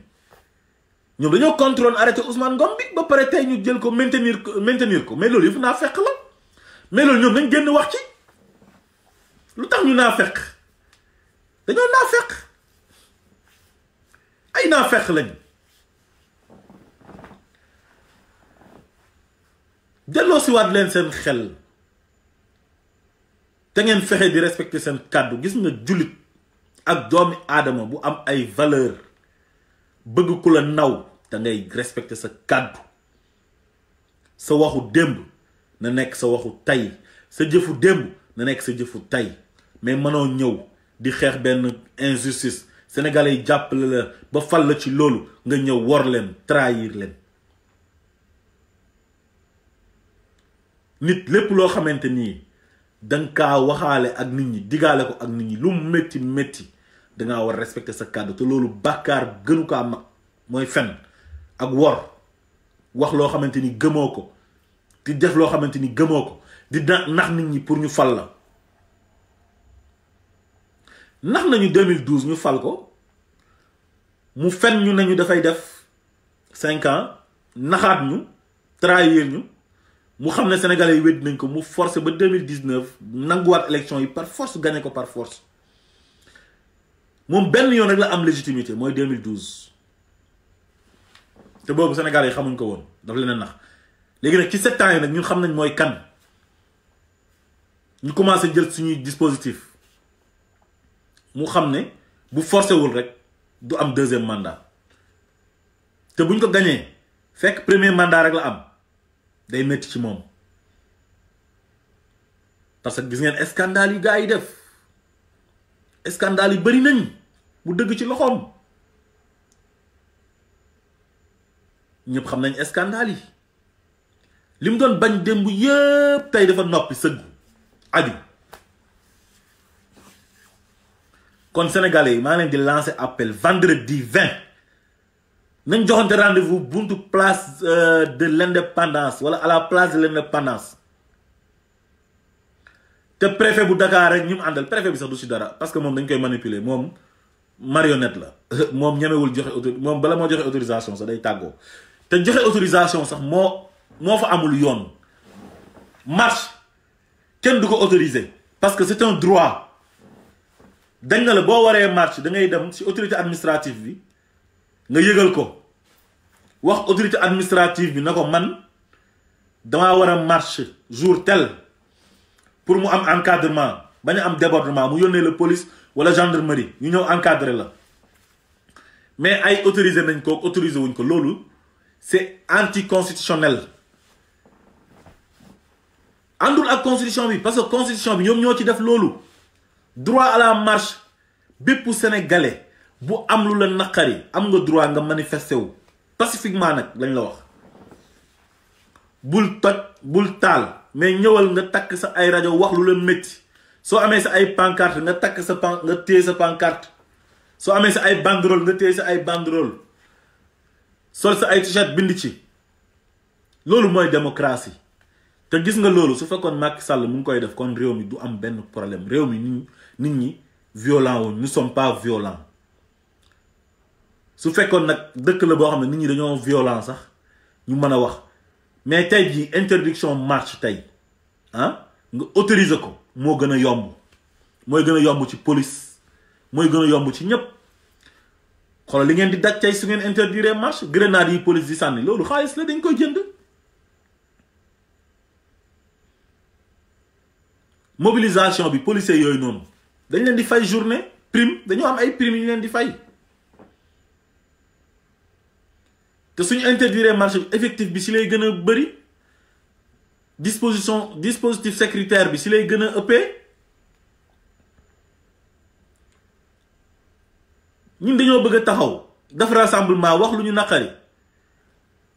ñoom dañoo contrôle arrêté Ousmane Ngom bi ba pare tey ñu jël ko maintenir ko mais loolu yëpp naa fekk la mais loolu ñoom dañ génn wax ci lu tax ñu naa fekk dañoo naa fekk ay naa fekk lañ delloo si waat leen seen xel te ngeen fexe di respecter seen kàddu. Gis nga jullit ak doomi aadama bu am ay valeur bëgg ku la naw da ngay respecter sa kàddu. sa waxu démb na nekk sa waxu tey, sa jëfu démb na nekk sa jëfu tey, mais mënoo ñëw di xeex benn injustice sénégalais yi jàppale la ba fal la ci loolu nga ñëw wor leen trahir leen. nit lépp loo xamante nii danga kaa waxaale ak nit ñi digaale ko ak nit ñi lu métti métti dangaa war respecter sa kàddu te loolu bàkkaar gënu kaa mag mooy fen ak wor wax loo xamante ni gëmoo ko di def loo xamante ni gëmoo ko di nax nit ñi pour ñu fal la. nax nañu 2012 ñu fal ko mu fen ñu nañu dafay def 5 ans naxaat ñu trahir ñu mu xam ne sénégalais yi wedd nañ ko mu forcé ba 2019 nanguwaat élection yi par force gagné ko par force. moom benn yoon rek la am légitimité mooy 2012 te boobu sénégalais yi xamuñ ko woon daf leen a nax. léegi nag ci 7 ans yi nag ñun xam nañ mooy kan ñu commencé jël suñuy dispositif mu xam ne bu forcé wul rek du am 2e mandat te buñ ko gañee fekk 1er mandat rek la am day métti ci moom parce que gis ngeen scandale yi gars yi def scandale yi bari nañ bu dëgg ci loxoom ñëpp xam nañ scandale yi li mu doon bañ démb yëpp tey dafa noppi sëggu aju. kon sénégalais yi maa leen di lancer appel vendredi 20 nañ joxante rendez-vous buntu place de l'indépendance wala à la place de l'indépendance te préfet bu Dakar rek ñu mu àndal préfet bi sax du ci dara parce que moom dañ koy manipuler moom marionnette la moom ñemewul joxe moom bala moo joxe autorisation sax day tàggoo te joxe autorisation sax moo fa amul yoon. marche kenn du ko autoriser parce que c'est un droit. dañ na la boo waree marche da ngay dem ci autorité administrative bi nga yëgal ko wax autorité administrative bi na ko man damaa war a marche jour tel pour mu am encadrement bañ a am débordement mu yónnee la police wala gendarmerie ñu ñëw encadrer la. mais ay autoriser nañ ko autoriser wuñ ko loolu c'est anticonstitutionnel. àndul ak constitution bi parce que constitution bi ñoom ñoo ci def loolu. droit à la marche bépp sénégalais bu am lu la naqari am nga droit nga manifester wu pacifiquement nag lañ la wax. bul toj bul taal mais ñëwal nga takk sa ay rajo wax lu la métti soo amee sa ay pancarte nga takk sa nga téye sa pancarte soo amee sa ay banderole nga téye sa ay banderole sol sa ay t-shirt bind ci. loolu mooy démocratie te gis nga loolu su fekkoon Macky Sall mu ngi koy def kon réew mi du am benn problème réew mi nit ñi violent wuñ nous sommes pas violents. su fekkoon nag dëkk la boo xam ne nit ñi dañoo violent sax ñu mën a wax mais tey jii interdiction marche tey nga autoriser ko moo gën a yomb mooy gën a yomb ci police mooy gën a yomb ci ñëpp. xoolal li ngeen di daj tey su ngeen interdire marche grenade yi police di sànni loolu xaalis la dañ koy jënd. mobilisation bi policiers yooyu noonu dañ leen di fay journée prime dañoo am ay prime yu leen di fay te suñu interdire marché bi effectif bi si lay gën a bëri dispositif sécuritaire bi si lay gën a ëppee. ñun dañoo bëgg a taxaw def rassemblement wax lu ñu naqari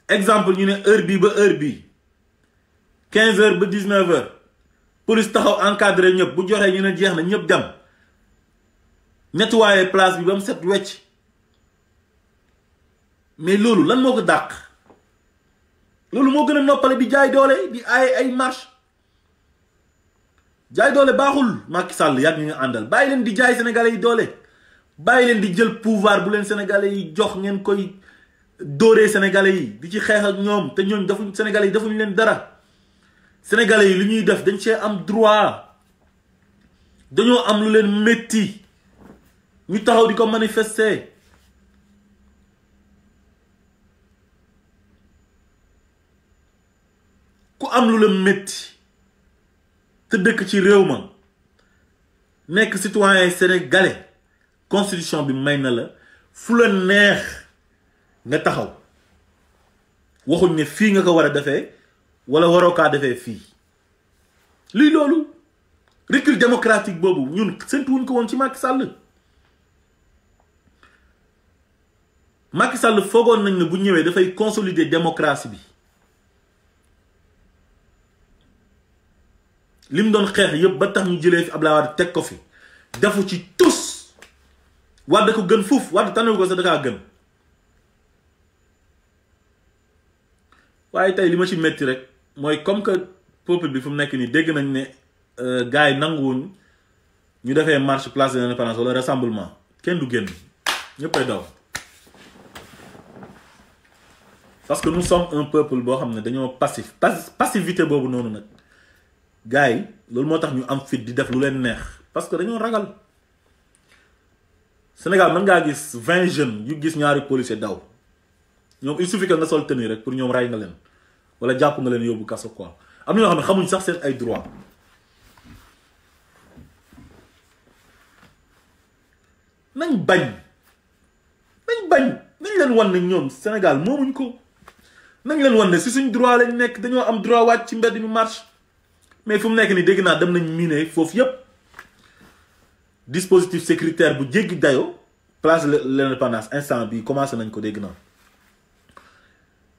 exemple ñu ne heure bii ba heure bii 15h ba 19h. police taxaw encadré ñëpp bu joxee ñu ne jeex na ñëpp dem nettoyer place bi ba mu set wecc mais loolu lan moo ko dàq loolu moo gën a noppale di jaay doole di ay marche jaay doole baaxul. Macky Sall yàgg ñu nga àndal bàyyi leen di jaay sénégalais yi doole bàyyi leen di jël pouvoir bu leen sénégalais yi jox ngeen koy dóoree sénégalais yi di ci xeex ak ñoom te ñooñ defuñ sénégalais yi defuñ leen dara sénégalais yi li ñuy def dañ cee am droit dañoo am lu leen métti ñu taxaw di ko manifester ku am lu la métti te dëkk ci réew ma nekk citoyen sénégalais constitution bi may na la fu la neex nga taxaw waxuñ ne fii nga ko war a defee wala waroo kaa defee fii lii loolu recul démocratique boobu ñun séntuwuñ ko woon ci Macky Sall Macky Sall foogoon nañ ne bu ñëwee dafay consolider démocratie bi lim doon xeex yëpp ba tax ñu jëlee fi Abdoulaye Wade teg ko fi defu ci tus Wade ko gën fuuf Wade tànnewu ko sax dakaa gën waaye tey li ma ci metti rek mooy comme que peuple bi fu mu nekk nii dégg nañ ne gars yi nanguwuñ ñu defee marche place de l'Indépendance wala rassemblement kenn du génn ñëppay daw parce que nous sommes un peuple boo xam ne dañoo passivité boobu noonu nag gars yi loolu moo tax ñu am fit di def lu leen neex parce que dañoo ragal Sénégal mën ngaa gis 20 jeunes yu gis ñaari policier daw ñoom il suffit que nga sol tenue rek pour ñoom ray nga leen wala jàpp nga leen yóbbu kaso quoi am na ñoo xam ne xamuñ sax seen ay droit nañ bañ nañ leen wan ne ñoom Sénégal moomuñ ko nañ leen wan ne si suñ droit lañ nekk dañoo am droit wàcc ci mbedd mi marche mais fu mu nekk nii dégg naa dem nañ miné foofu yépp dispositif sécuritaire bu jéggi dayo place de l'Indépendance instant bi commencé nañ ko dégg naa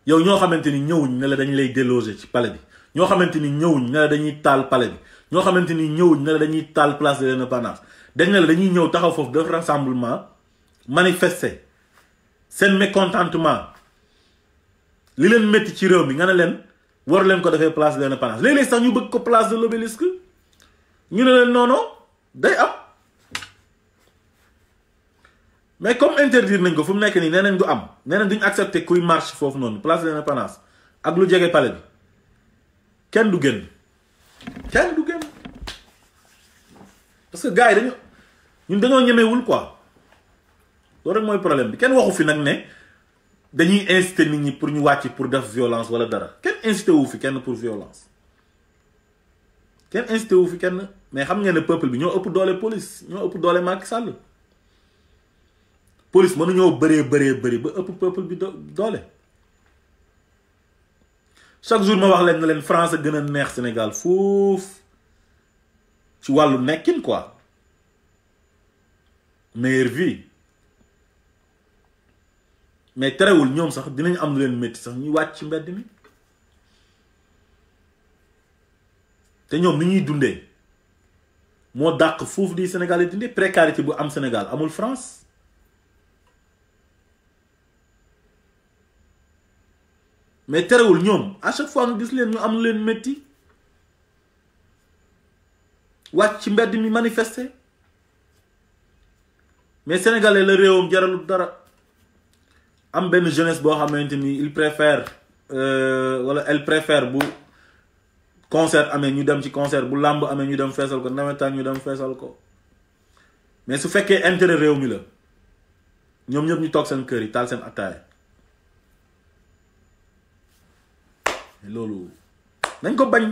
yow ñoo xamante ni ñëwuñ ne la dañ lay déloger ci palais bi ñoo xamante ni ñëwuñ ne la dañuy taal palais bi ñoo xamante ni ñëwuñ ne la dañuy taal place de l'Indépendance dañ ne la dañuy ñëw taxaw foofu def rassemblement manifester seen mécontentement li leen métti ci réew mi nga ne leen war leen ko defee place de l'Indépendance léeg-léeg sax ñu bëgg ko place de l'Obélisque ñu ne leen non non day am mais comme interdire nañ ko fu mu nekk nii nee nañ du am nee nañ duñ accepter kuy marche foofu noonu place de l'Indépendance ak lu jege palais bi kenn du génn parce que gars yi dañoo ñemewul quoi loolu rek mooy problème bi kenn waxu fi nag ne dañuy inciter nit ñi pour ñu wàcc pour def violence wala dara kenn incité wu fi kenn pour violence kenn incité wu fi kenn mais xam ngeen ne peuple bi ñoo ëpp doole police ñoo ëpp doole Macky Sall police mënuñoo bëri ba ëpp peuple bi doole chaque jour ma wax leen ne leen France gën a neex Sénégal foofu ci wàllu nekkin quoi meilleure vie mais terewul ñoom sax dinañ am lu leen métti sax ñuy wàcc ci mbedd mi te ñoom ni ñuy dundee moo dàq foofu di Sénégal yi dundee précarité bu am Sénégal amul France mais terewul ñoom à chaque fois nga gis leen ñu am lu leen métti wàcc ci mbedd mi manifester mais sénégalais la réewam jaralul dara am benn jeunesse boo xamante ni il préfère wala elle préfère bu concert amee ñu dem ci concert bu làmb amee ñu dem feesal ko nawetaan ñu dem feesal ko mais su fekkee intérêt réew mi la ñoom ñëpp ñu toog seen kër yi taal seen attaaya loolu nañ ko bañ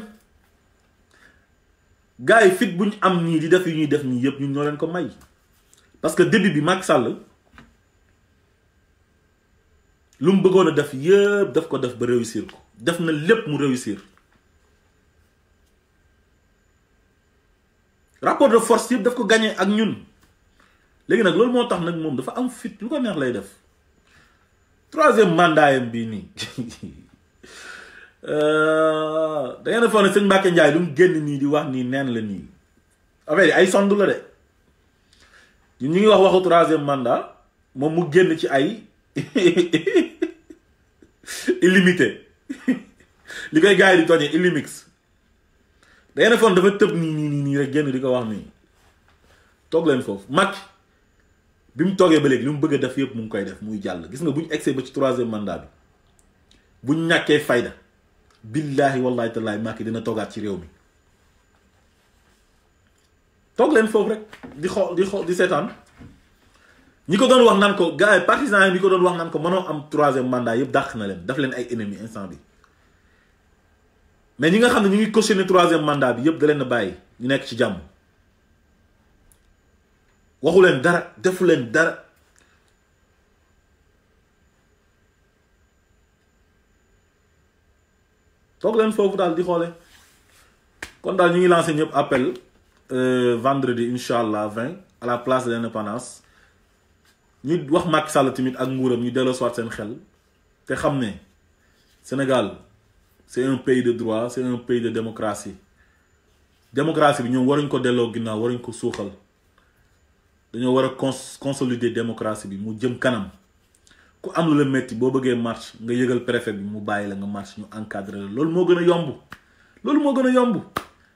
gars yi fit buñ am nii di def yu ñuy def nii yëpp ñun ñoo leen ko may parce que début bi Macky Sall lu mu bëggoon a def yëpp daf ko def ba réussir ko def na lépp mu réussir rapport de force yëpp daf ko gagné ak ñun léegi nag loolu moo tax nag moom dafa am fit lu ko neex lay def 3e mandat yam bii nii da ngeen a foog ne sëñ Mbacke Ndiaye lu mu génn nii di wax nii neen la nii affaire yi ay sond la de ñun ñu ngi wax waxu 3e mandat moom mu génn ci ay illimité li koy gars yi di tooñee illimix da ngeen a foog dafa tëb nii rek génn di ko wax nii toog leen foofu Macky bi mu toogee ba léegi li mu bëgg a def yëpp mu ngi koy def muy jàll. Gis nga bu ñu egsee ba ci 3e mandat bi bu ñu ñàkkee fayda billahi wallahi tallahi Macky dina toogaat ci réew mi. toog leen foofu rek di xool di seetaan ñi ko doon wax naan ko gars yi partisans yi ñi ko doon wax naan ko mënoo am 3e mandat yëpp dàq na leen daf leen ay ennemis instant bi mais ñi nga xam ne ñu ngi cautionné 3e mandat bi yëpp da leen a bàyyi ñu nekk ci jàmm. waxu leen dara defu leen dara toog leen foofu daal di xoole kon daal ñu ngi lancé ñëpp appel vendredi inshallah 20 à la place de l'indépendance ñu wax Macky Sall tamit ak nguuram ñu delloo soit seen xel te xam ne Sénégal c'est un pays de droit, c'est un pays de démocratie. Démocratie bi ñoom waruñ ko delloo ginnaaw waruñ ko suuxal dañoo war a consolider démocratie bi mu jëm kanam ku am lu la metti boo bëggee marche nga yëgal préfet bi mu bàyyi la nga marche ñu encadrer la loolu moo gën a yomb loolu moo gën a yomb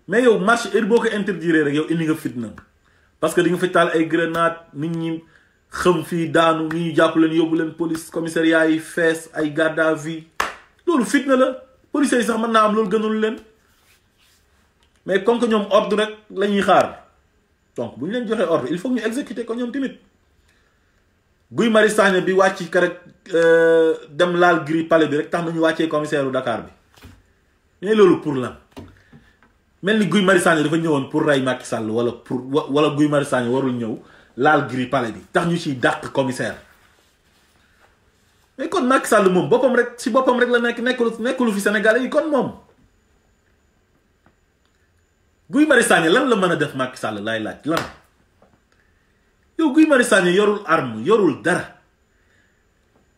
mais yow marche heure boo ko interdire rek yow indi nga fitna parce que di nga fi taal ay grenade nit ñi xam fii daanu nit ñi jàpp leen yóbbu leen police commissariat yi fees ay garde à vue loolu fitna la policiers yi sax mën naa am loolu gënul leen mais comme que ñoom ordre rek la ñuy xaar donc bu ñu leen joxee ordre il faut que ñu exécuter ko ñoom tamit Guy Marius Sagna bi wàcc ka rek dem laal gris palais bi rek tax na ñu wàccee commissaire u Dakar bi mais loolu pour lan mel ni Guy Marius Sagna dafa ñëwoon pour rey Macky Sall wala Guy Marius Sagna warul ñëw laal gris palais bi tax ñu ciy dàq commissaire mais kon Macky Sall moom boppam rek si boppam rek la nekkulu fi Sénégalais yi kon moom Guy Marius Sagna lan la mën a def Macky Sall laay laaj lan yow Guy Marius Sagna yorul arme yorul dara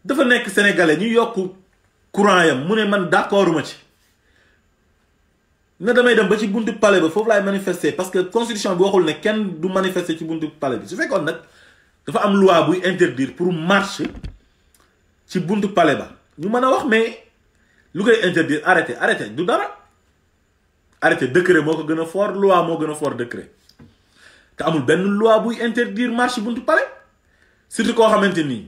dafa nekk Sénégalais ñu yokk courant yam mu ne man d'accorduma ci ne damay dem ba ci buntu palais ba foofu laay manifester parce que constitution bi waxul ne kenn du manifester ci buntu palais bi su fekkoon nag dafa am loi buy interdire pour marche ci buntu palais ba ñu mën a wax mais lu koy interdire arrêté du dara arrêté décret moo ko gën a fort loi moo gën a fort décret te amul benn loi buy interdire marche buntu palais surtout koo xamante nii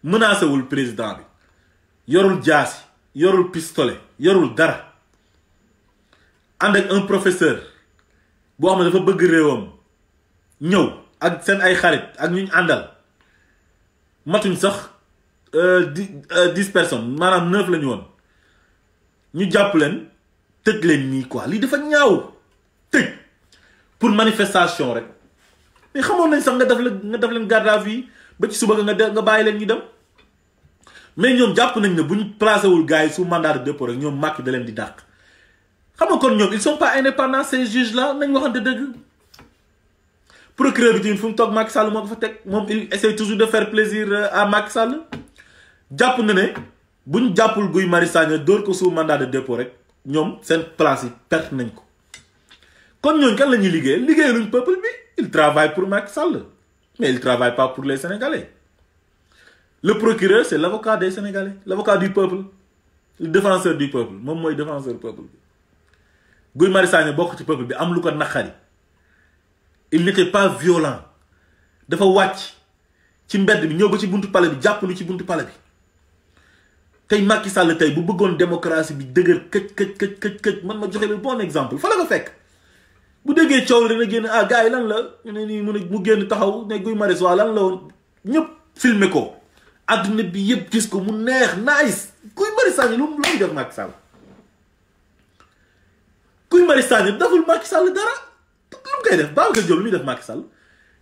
menacé wul président bi yorul jaasi yorul pistolet yorul dara ànd ak un professeur boo xam ne dafa bëgg réewam ñëw ak seen ay xarit ak ñu àndal matuñ sax 10 personnes maanaam 9 la ñu woon ñu jàpp leen tëj leen nii quoi lii dafa ñaaw tëj pour manifestation rek mais xamoon nañ sax nga def leen garde à vue ba ci suba nga bàyyi leen ñu dem mais ñoom jàpp nañ ne bu ñu placé wul gars yi sous mandat de dépôt rek ñoom Macky da leen di dàq xam nga kon ñoom ils sont pas indépendants ces juges là nañ waxante dëgg procureur bi tamit fu mu toog Macky Sall moo ko fa teg moom il essaie toujours de faire plaisir à Macky Sall jàpp na ne bu ñu jàppul Guy Marius Sagna dóor ko sous mandat de dépôt rek ñoom seen place yi perte nañ ko kon ñooñu kan la ñuy liggéey luñ peuple bi il travaille pour Macky Sall mais il travaille pas pour les Sénégalais le procureur c'est l'avocat des Sénégalais l'avocat du peuple le défenseur du peuple moom mooy défenseur peuple bi Guy Marius Sagna bokk ci peuple bi am lu ko naqari il n'était pas violent dafa wàcc ci mbedd bi ñëw ba ci buntu palais bi jàpp lu ci buntu palais bi tey Macky Sall tey bu bëggoon démocratie bi dëgër këj man ma joxe le bon exemple fa la ko fekk bu déggee coow dana génn gars yi lan la ñu ne nii mu génn taxaw ne Guy Marius waa lan la woon ñëpp filmer ko adduna bi yëpp gis ko mu neex nice Guy Marius Sagna lu muy def Macky Sall Guy Marius Sagna deful Macky Sall dara lu mu koy def Babacar Diop lu muy def Macky Sall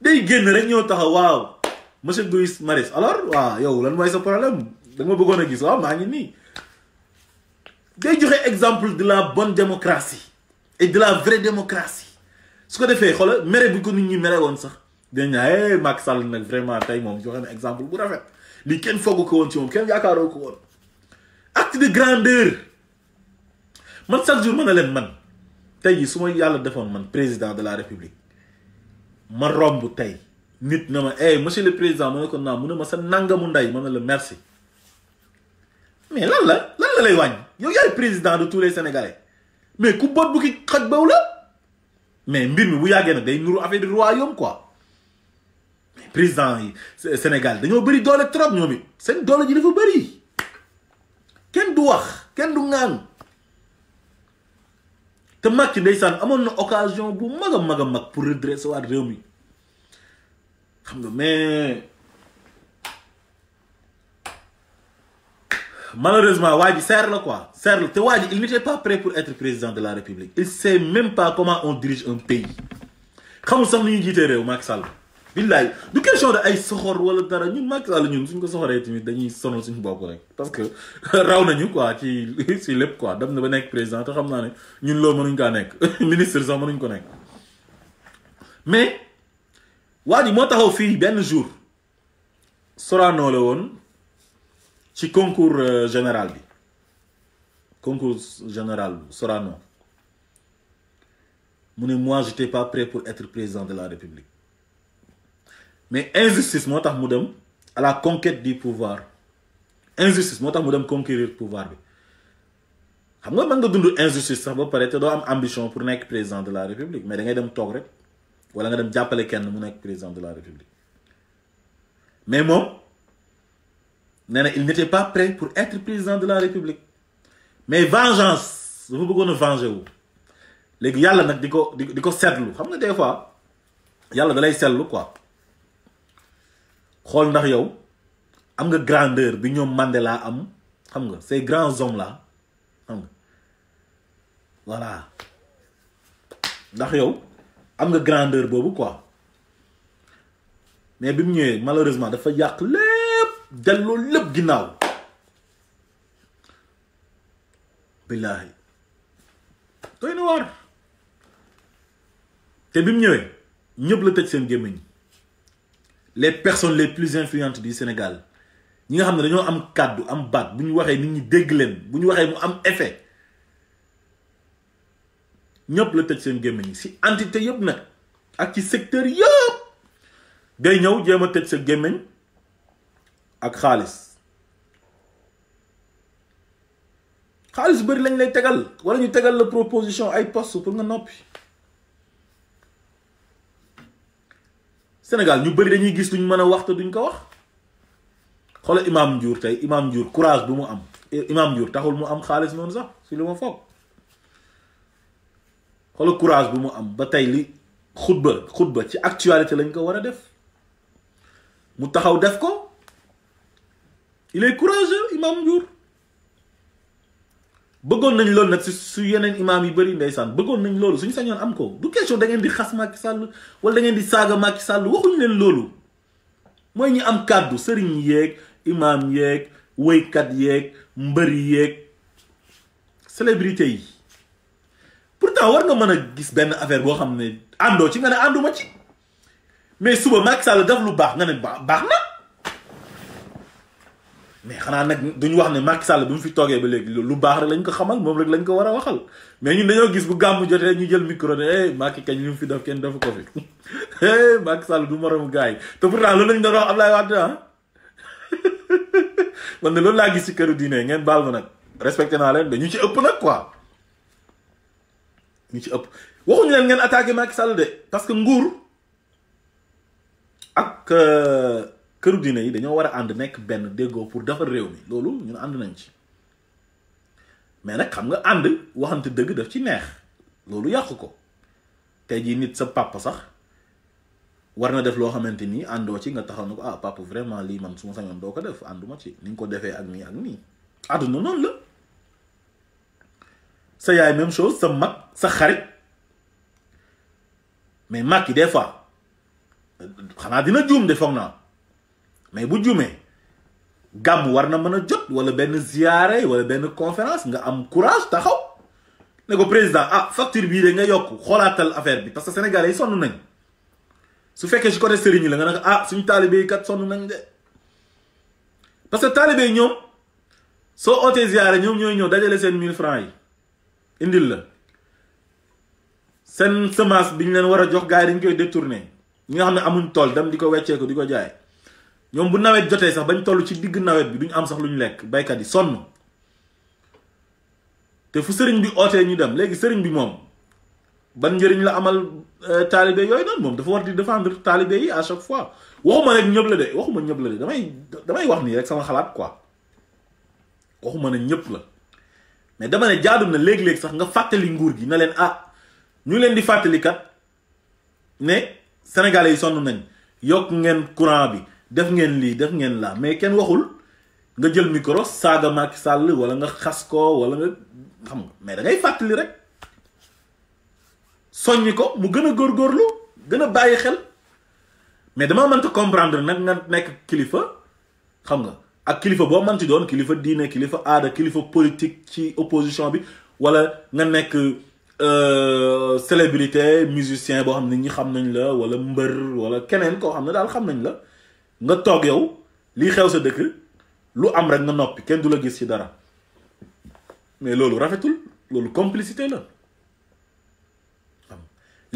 day génn rek ñëw taxaw waaw monsieur Guy Marius alors waaw yow lan mooy sa problème da nga bëggoon a gis waaw maa ngi nii day joxe exemple de la bonne démocratie et de la vraie démocratie su ko defee xoolal mere bi ko nit ñi mere woon sax dañ naa Macky Sall nag vraiment tey moom joxe na exemple bu rafet lii kenn foogu ko woon ci moom kenn yaakaaroo ko woon acte de grandeur man chaque jour mën na leen man tey jii su ma yàlla defoon man président de la république ma romb tey nit na ma monsieur le président ma ne ko naa mu ne ma sa nangamu ndey ma ne la merci mais lan la lay wàññi yow yaay président de tous les Sénégalais mais ku boot bu ki xaj baw la mais mbir mi bu yàggee nag day nuru affaire de royaume quoi mais président yi Sénégal dañoo bëri doole trop ñoom it seen doole ji dafa bëri kenn du wax kenn du ŋaan te Macky ndeysaan amoon na occasion bu mag a mag a mag pour redresser waat réew mi xam nga mais malheureusement waa ji seer la quoi seer la te waa ji il n'était pas prêt pour être président de la République il sait même pas comment on dirige un pays xamul sax ni ñuy jiitee réew Macky Sall billaay du question de ay soxor wala dara ñun Macky Sall ñun suñ ko soxoree tamit dañuy sonal suñu bopp rek parce que raw nañu quoi ci lépp quoi dem na ba nekk président te xam naa ne ñun loolu mënuñ kaa nekk ministre sax mënuñ ko nekk mais waa ji moo taxaw fii benn jour Sorano la woon ci concours général bi concours général Sorano mu ne moi j'étais pas prêt pour être président de la République mais injustice moo tax mu dem à la conquête du pouvoir injustice moo tax mu dem conquérir pouvoir bi xam nga mën nga dund injustice sax ba pare te doo am ambition pour nekk président de la République mais da ngay dem toog rek wala nga dem jàppale kenn mu nekk président de la République mais moom nee na il n'était pas prêt pour être président de la République mais vengeance dafa bëggoon a venger wu léegi yàlla nag di ko seetlu xam nga des fois yàlla da lay seetlu quoi xool ndax yow am nga grandeur bi ñoom Mandela am xam nga ces grands hommes là xam nga voilà ndax yow am nga grandeur boobu quoi mais bi mu ñëwee malheureusement dafa yàq lépp delloo lépp ginnaaw billaahi doy na waar te bi mu ñëwee ñëpp la tëj seen gémmiñ les personnes les plus influentes du Sénégal ñi nga xam ne dañoo am kàddu am baat bu ñu waxee nit ñi dégg leen bu ñu waxee mu am effet ñëpp la tëj seen gémmiñ si entité yëpp nag ak ci secteur yëpp day ñëw jéem a tëj sa gémmiñ ak xaalis bëri lañ lay tegal wala ñu tegal la proposition ay poste pour nga noppi Sénégal ñu bëri dañuy gis duñ mën a wax te duñ ko wax xoolal Imam Ndiour tey Imam Ndiour courage bu mu am Imam Ndiour taxul mu am xaalis noonu sax si li ma foog xoolal courage bu mu am ba tey li xutba ci actualité lañ ko war a def mu taxaw def ko il est courageux Imam Ndiour bëggoon nañ loolu nag su yeneen imam yi bëri ndeysaan bëggoon nañ loolu suñu sañoon am ko du question da ngeen di xas Macky Sall wala da ngeen di saaga Macky Sall waxuñu leen loolu mooy ñi am kàddu sëriñ yeeg imam yeeg woykat yeeg mbëri yeeg célébrité yi pourtant war nga mën a gis benn affaire boo xam ne àndoo ci nga ne ànduma ci mais suba Macky Sall def lu baax nga ne baax na mais xanaa nag duñu wax ne Macky Sall bi mu fi toogee ba léegi lu baax rek lañ ko xamal moom rek lañ ko war a waxal mais ñun dañoo gis bu gàmmu jotee ñu jël micro ne Macky kañ li mu fi def kenn defu ko fi Macky Sall du moromu gars yi te pourtant loolu lañ doon wax Ablaye Wade ah man ne loolu laa gis ci këru diine ngeen baal ma nag respecté naa leen dañu ci ëpp nag quoi ñu ci ëpp waxuñu leen ngeen attaqué Macky Sall de parce que nguur ak këru diine yi dañoo war a ànd nekk benn déggoo pour defar réew mi loolu ñun ànd nañ ci mais nag xam nga ànd waxante dëgg daf ci neex loolu yàqu ko tey jii nit sa papa sax war na def loo xamante ni àndoo ci nga taxaw na ko ah papa vraiment lii man su ma sañoon doo ko def ànduma ci ni nga ko defee ak nii ak nii àdduna noonu la sa yaay même chose sa mag sa xarit mais mag yi des fois xanaa dina juum de foog naa mais bu juumee gàmm war na mën a jot wala benn ziyaare wala benn conférence nga am courage taxaw ne ko président ah facture bii de nga yokk xoolaatal affaire bi parce que sénégalais yi sonn nañ su fekkee ci côté sëriñ la nga ne ko ah suñu taalibe yi kat sonn nañ de parce que taalibe yi ñoom soo ootee ziyaare ñoom ñooy ñëw dajale seen 1000 francs yi indil la seen semence bi ñu leen war a jox gars yi dañ koy détourné ñi nga xam ne amuñ tool dem di ko weccee ko di ko jaay ñoom bu nawet jotee sax bañ toll ci digg nawet bi duñ am sax lu ñu lekk baykat yi sonn te fu sëriñ bi ootee ñu dem léegi sëriñ bi moom ban njëriñ la amal taalibe yooyu noonu moom dafa war di défendre taalibe yi à chaque fois waxuma rek ñëpp la de waxuma ñëpp la de damay wax nii rek sama xalaat quoi waxuma ne ñëpp la mais dama ne jaadum na léeg-léeg sax nga fàttali nguur gi na leen ñu leen di fàttali kat ne sénégalais yi sonn nañ yokk ngeen courant bi def ngeen lii def ngeen laa mais kenn waxul nga jël micro saaga Macky Sall wala nga xas ko wala nga xam nga mais da ngay fàttali rek soññi ko mu gën a góorgóorlu gën a bàyyi xel mais dama mënta comprendre nag nga nekk kilifa xam nga ak kilifa boo mënti doon kilifa diine kilifa aada kilifa politique ci opposition bi wala nga nekk célébrité musicien boo xam ne ñi xam nañ la wala mbër wala keneen koo xam ne daal xam nañ la nga toog yow lii xew sa dëkk lu am rek nga noppi kenn du la gis ci dara mais loolu rafetul loolu complicité la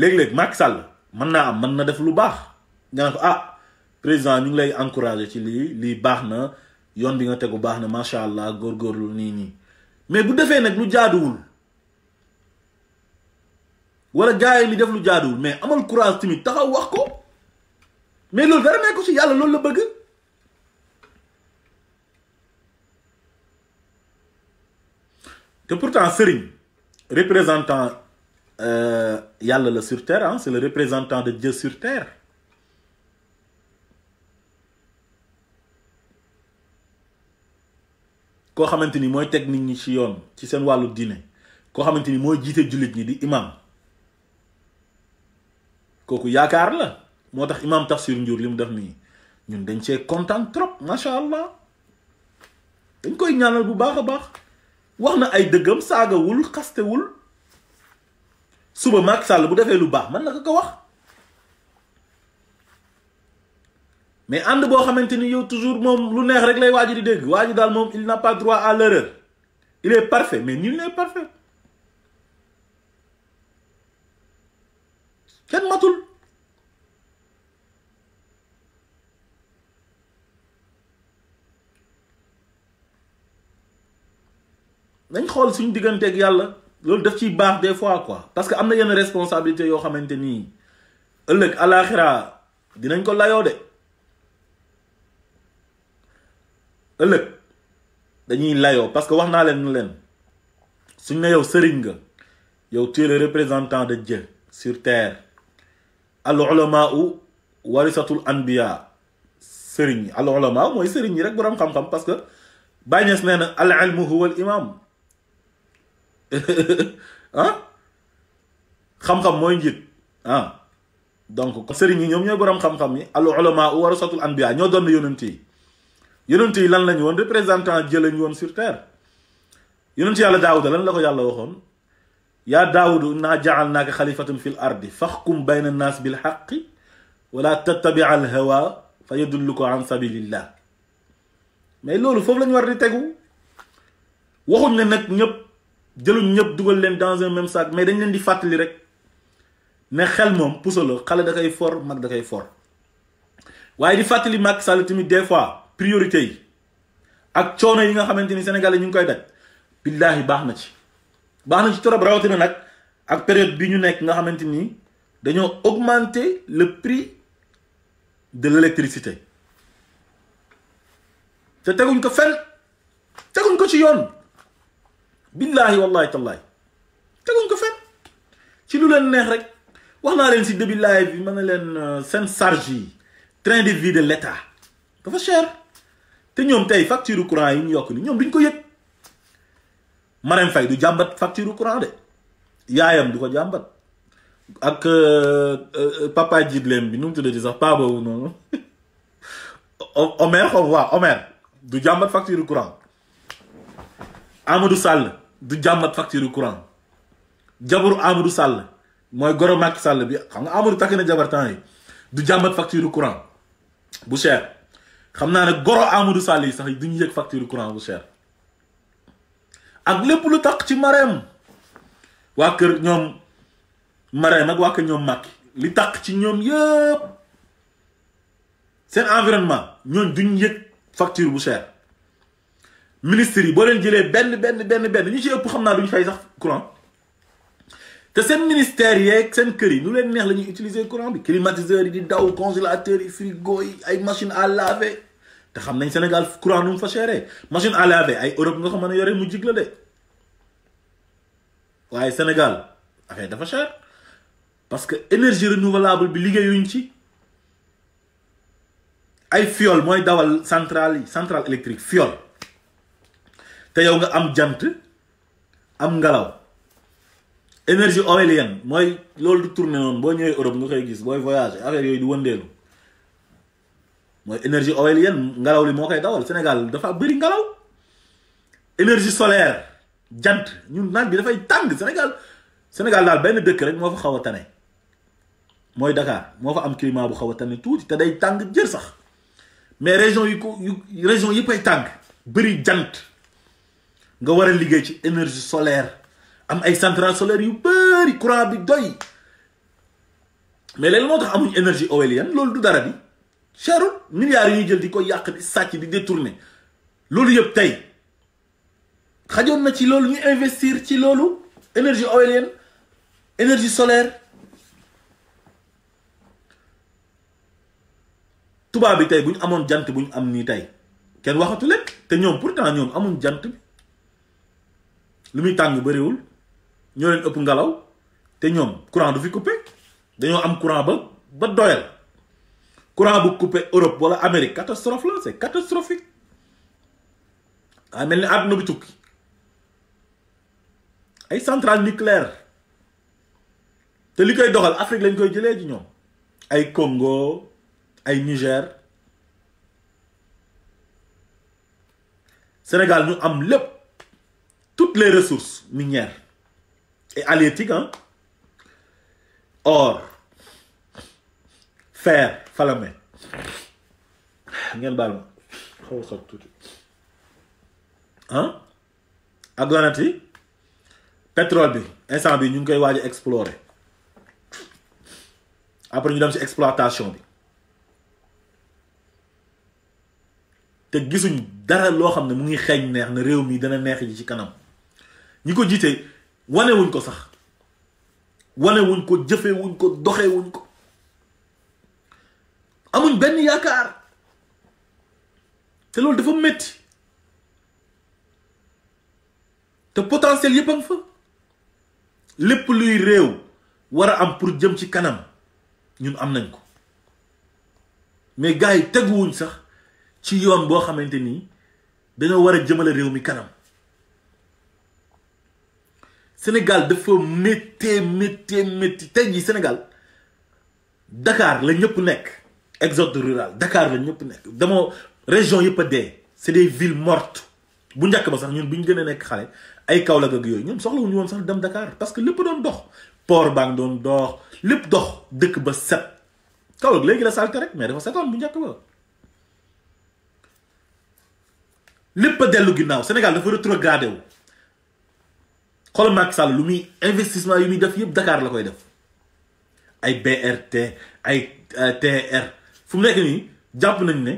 léeg-léeg Macky Sall mën naa am mën na def lu baax nga ne ko président ñu ngi lay encourager ci lii baax na yoon bi nga tegu baax na macha allah góorgóorlu nii mais bu defee nag lu jaaduwul wala gars yi li def lu jaaduwul mais amal courage tamit taxaw wax ko mais loolu dara nekk ko ci yàlla loolu la bëgg te pourtant sëriñ représentant yàlla la sur terre c'est le représentant de Dieu sur terre koo xamante ni mooy teg nit ñi ci yoon ci seen wàllu diine koo xamante ni mooy jiite jullit ñi di imam kooku yaakaar la moo tax imam Tafsir Ndiour li mu def nii ñun dañ cee kontaan trop macha allah dañ koy ñaanal bu baax a baax wax na ay dëggam saagawul xastewul suba Macky Sall bu defee lu baax mën na ko wax mais ànd boo xamante ni yow toujours moom lu neex rek lay waaj di dégg waaj daal moom il n'a pas droit à l'erreur il est parfait mais nul n'est parfait kenn matul nañ xool suñu digganteeg yàlla loolu daf ciy baax des fois quoi parce que am na yenn responsabilité yoo xamante nii ëllëg alaxira dinañ ko layoo de ëllëg dañuy layoo parce que wax naa leen leen suñ ne yow sëriñ nga yow tu es le représentant de Dieu sur terre al ulama warisatul anbiya sëriñ yi al ulama mooy sëriñ yi rek borom xam-xam parce que Baye Niass nee na al ilmu huwa al imam xam-xam mooy njiit donc sëriñ yi ñoom ñooy borom xam-xam yi al ulama warisatul anbiya ñoo doon yonent yi lan lañu woon représentant Dieu lañu woon sur terre yonent yàlla daawuda lan la ko yàlla waxoon yaa daawudu innaa ja'alnaaka xalifatan fil ardi faxkum bayna naas bil haqqi wala tattabi al hawa fa yadulluka an sabilillah mais loolu foofu lañu war di tegu waxuñ ne nag ñëpp jëluñ ñëpp dugal leen dans un même sac mais dañ leen di fàttali rek ne xel moom puso la xale da koy for mag da koy for waaye di fàttali Macky Sall tamit des fois priorité yi ak coono yi nga xamante ni Sénégalais ñu ngi koy daj billaahi baax na ci trop rawatina nag ak période bi ñu nekk nga xamante ni dañoo augmenter le prix de l'électricité te teguñ ko fenn teguñ ko ci yoon billaahi wallahi tallahi teguñ ko fenn ci lu leen neex rek wax naa leen si début live bi ma ne leen seen charge yi train de vie de l'État dafa cher te ñoom tey facture courant yi ñu yokk ni ñoom duñ ko yëg Marème Faye du jàmbat facture courant de yaayam du ko jàmbat ak papa jidleem bi nu mu tuddati sax paa boobu noonu Omer xaw waaw Omer du jàmbat facture courant Amadou Sall du jàmbat facture courant jabaru Amadou Sall mooy goro Macky Sall bi xam nga Amadou takk na jabar temps yi du jàmbat facture courant bu cher xam naa ne goro Amadou Sall yi sax duñu yëg facture courant bu cher ak lépp lu tax ci Marème waa kër ñoom Marème ak waa kër ñoom Macky li tax ci ñoom yëpp seen environnement ñooñ duñ yëg facture bu cher ministres yi boo leen jëlee benn ñu ci ëpp xam naa duñ fay sax courant te seen ministère yeeg seen kër yi nu leen neex la ñuy utiliser courant bi climatiseurs yi di daw congélateurs yi frigo yi ay machine à laver te xam nañ Sénégal courant nu mu fa chéré machine à laver ay Europe nga ko mën a yore mu jig la de waaye Sénégal affaire dafa cher parce que énergie renouvelable bi liggéeyuñ ci ay fiol mooy dawal centrale électrique fiol te yow nga am jant am ngelaw énergie éolienne mooy loolu du tourner noonu boo ñëwee Europe nga koy gis booy voyager affaire yooyu di wëndeelu mooy énergie éolienne ngelaw li moo koy dawal Sénégal dafa bëri ngelaw énergie solaire jant ñun naaj bi dafay tàng Sénégal daal benn dëkk rek moo fa xaw a tane mooy Dakar moo fa am climat bu xaw a tane tuuti te day tàng jër sax mais région région yëpp ay tàng bëri jant nga war a liggéey ci énergie solaire am ay centrales solaires yu bëri courant bi doy mais léegi moo tax amuñ énergie éolienne loolu du dara di cherul milliards yi ñuy jël di ko yàq di sàcc di détourner loolu yëpp tey xajoon na ci loolu ñu investir ci loolu énergie éolienne énergie solaire tubaab bi tey bu ñu amoon jant bu ñu am nii tey kenn waxatu leen te ñoom pourtant ñoom amuñ jant bi lu muy tàng bëriwul ñoo leen ëpp ngelaw te ñoom courant du fi coupé dañoo am courant ba doyal courant bu coupé Europe wala Amérique catastrophe la c'est catastrophique mel ni àdduna bi tukki ay centrale nucléaire te li koy doxal Afrique lañ koy jëlee ji ñoom ay Congo ay Niger Sénégal ñu am lépp toutes les ressources minières et halieutiques or fer falamé ngeen baal ma xaw sot tuuti ak lanati pétrole bi instant bi ñu ngi koy waaj a explorer après ñu dem ci exploitation bi te gisuñ dara loo xam ne mu ngi xeeñ neex na réew mi dana neex ji ci kanam ñi ko jiite wanewuñ ko sax wanewuñ ko jëfewuñ ko doxewuñ ko amuñ benn yaakaar te loolu dafa metti te potentiel yëpp a ngi fa lépp luy réew war a am pour jëm ci kanam ñun am nañ ko mais gars yi teguwuñ sax ci yoon boo xamante ni dañoo war a jëmale réew mi kanam Sénégal dafa métti tey jii Sénégal Dakar la ñëpp nekk exode rural Dakar la ñëpp nekk dama région yëpp a dee c'est des villes mortes bu njëkk ba sax ñun bu ñu gën a nekk xale ay Kaolack ak yooyu ñoom soxlawuñu woon sax dem Dakar parce que lépp doon dox port baa ngi doon dox lépp dox dëkk ba set Kaolack léegi la salte rek mais dafa setoon bu njëkk ba lépp a dellu ginnaaw Sénégal dafa rétrogradé wu xoolal Macky Sall lu muy investissement yu muy def yëpp Dakar la koy def ay BRT ay TR fu mu nekk nii jàpp nañ ne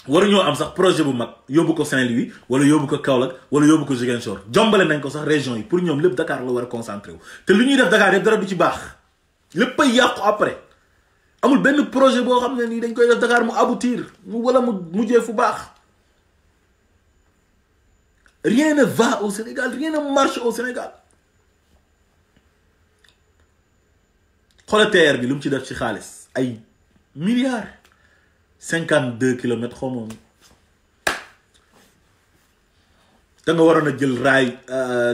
waruñoo am sax projet bu mag yóbbu ko Saint-Louis wala yóbbu ko Kaolack wala yóbbu ko Ziguinchor jombale nañ ko sax région yi pour ñoom lépp Dakar la war a concentré wu te lu ñuy def Dakar yëpp dara du ci baax lépp ay yàqu après amul benn projet boo xam ne nii dañ koy def Dakar mu aboutir wala mu mujjee fu baax. Rien ne va au Sénégal, rien ne marche au Sénégal. xoolal TER bi lu mu ci def ci xaalis ay milliards 52 kilomètres xaw ma te nga waroon a jël raay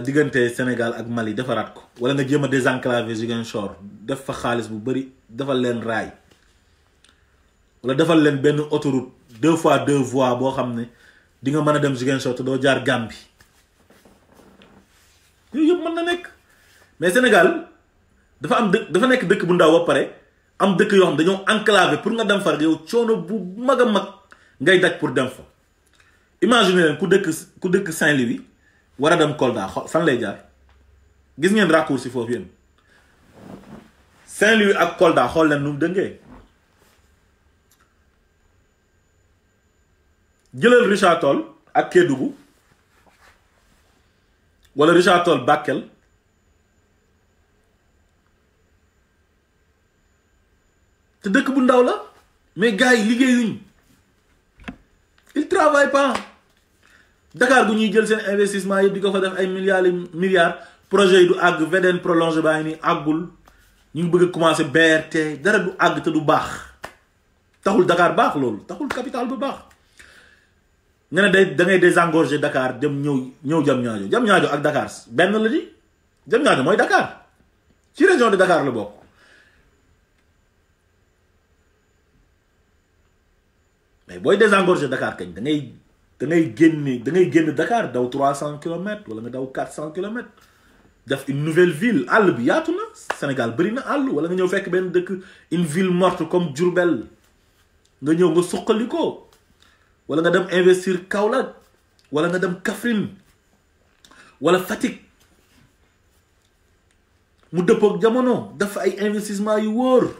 diggante Sénégal ak Mali defaraat ko wala nga jéem a désenclaver Ziguinchor def fa xaalis bu bëri defal leen raay wala defal leen benn autoroute 2x2 voies boo xam ne di nga mën a dem Ziguinchor te doo jaar Gambie yooyu yëpp mën na nekk mais Sénégal dafa am dafa nekk dëkk bu ndaw ba pare am dëkk yoo xam dañoo enclavé pour nga dem fa yow coono bu mag a mag ngay daj pour dem fa. imagine leen ku dëkk Saint-Louis war a dem Kolda fan lay jaar gis ngeen raccourci foofu yéen Saint-Louis ak Kolda xool leen nu mu dëngee. jëlal Richard Toll ak Kédougou wala Richard Toll Bakel te dëkk bu ndaw la mais gars yi liggéeyuñ ils travaillent pas. Dakar gu ñuy jël seen investissement yëpp di ko fa def ay milliards projet yi du àgg VDN prolongé baa ngi nii àggul ñu ngi bëgg a commencé BRT dara du àgg te du baax taxul Dakar baax loolu taxul capital bu baax nga ne da ngay désengorger Dakar dem ñëw Diamniadio ak Dakar benn la di Diamniadio mooy Dakar ci région de Dakar la bokk mais booy désengorger Dakar kañ da ngay génn Dakar daw 300 kilomètres wala nga daw 400 kilomètres def une nouvelle ville àll bi yaatu na Sénégal bëri na àll wala nga ñëw fekk benn dëkk une ville morte comme Diourbel nga ñëw nga suqali ko wala nga dem investir Kaolack wala nga dem Kaffrine wala Fatick mu dëppook jamono def ay investissement yu wóor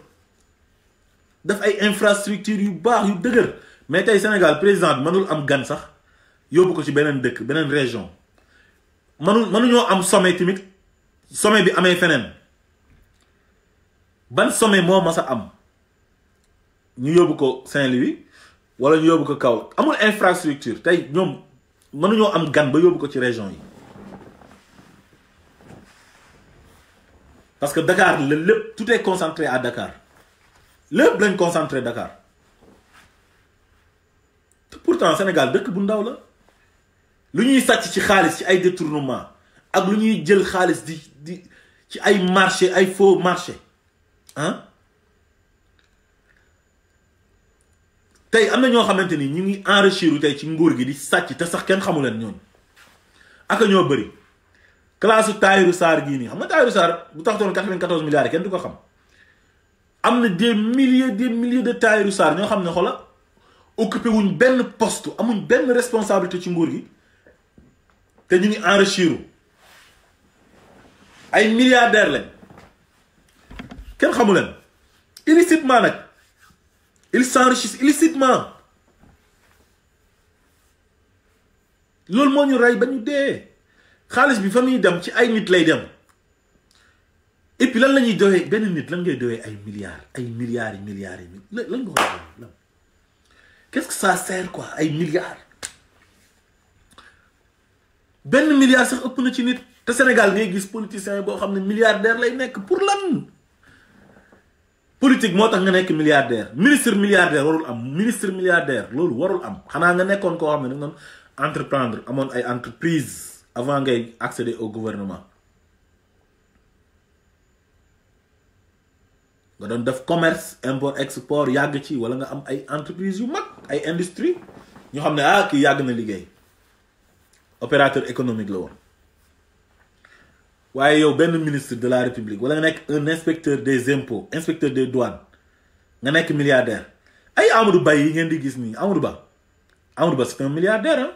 def ay infrastructure yu baax yu dëgër mais tey Sénégal président bi mënul am gan sax yóbbu ko ci beneen dëkk beneen région mënuñoo am sommet tamit sommet bi amee feneen ban sommet moo mas a am ñu yóbbu ko Saint-Louis wala ñu yóbbu ko Kaolack amul infrastructure tey ñoom mënuñoo am gan ba yóbbu ko ci région yi parce que Dakar la lépp tout est concentré à Dakar lépp lañ concentré Dakar te pourtant Sénégal dëkk bu ndaw la lu ñuy sàcc ci xaalis ci ay détournement ak lu ñuy jël xaalis di ci ay marché ay faux marché ah tey am na ñoo xamante ni ñu ngi enrichir tey ci nguur gi di sàcc te sax kenn xamu leen ñooñu ak ñoo bëri classe Tahirou Sarr gii nii xam nga Tahirou Sarr bu taxatoon 94 milliards yi kenn du ko xam am na des milliers de Tahirou Sarr ñoo xam ne xola occupé wuñ benn poste amuñ benn responsabilité ci nguur gi te ñu ngi enrichir ay milliardaires lañ kenn xamu leen illicitement nag ils s'enrichissent illicitement loolu moo ñu rey ba ñu dee xaalis bi fa muy dem ci ay nit lay dem et puis lan la ñuy doyee benn nit lan ngay doyee ay milliards yi lan nga ko lan qu'est-ce que ça sert quoi ay milliards benn milliard sax ëpp na ci nit te Sénégal ngay gis politicien boo xam ne milliardaire lay nekk pour lan politique moo tax nga nekk milliardaire ministre milliardaire warul am ministre milliardaire loolu warul am xanaa nga nekkoon koo xam ne da nga doon entreprendre amoon ay entreprise avant ngay accéder au gouvernement nga doon def commerce import export yàgg ci wala nga am ay entreprise yu mag ay industrie ñu xam ne kii yàgg na liggéey opérateur économique la woon waaye yow benn ministre de la République wala nga nekk un inspecteur des impôts inspecteur des douanes nga nekk milliardaire ay Amadou Ba yi ngeen di gis nii Amadou Ba c'est un milliardaire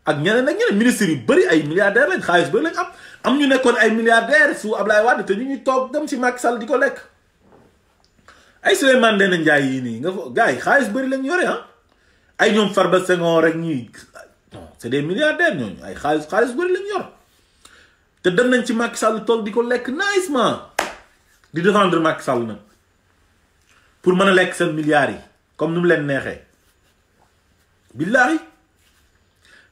ak ñeneen ministres yu bëri ay milliardaires lañ xaalis bëri lañ am ñu nekkoon ay milliardaires su Ablaye Wade te ñu ngi toog dem ci Macky Sall di ko lekk ay Souleymane Ndéné Ndiaye yii nii nga fa gars yi xaalis bëri lañ yore ay ñoom Farba Senghor rek ñii non c'est des milliardaires ñooñu ay xaalis bëri lañ yor te dem nañ ci Macky Sall toog di ko lekk nicement di défendre Macky Sall nag pour mën a lekk seen milliards yi comme ni mu leen neexee billaahi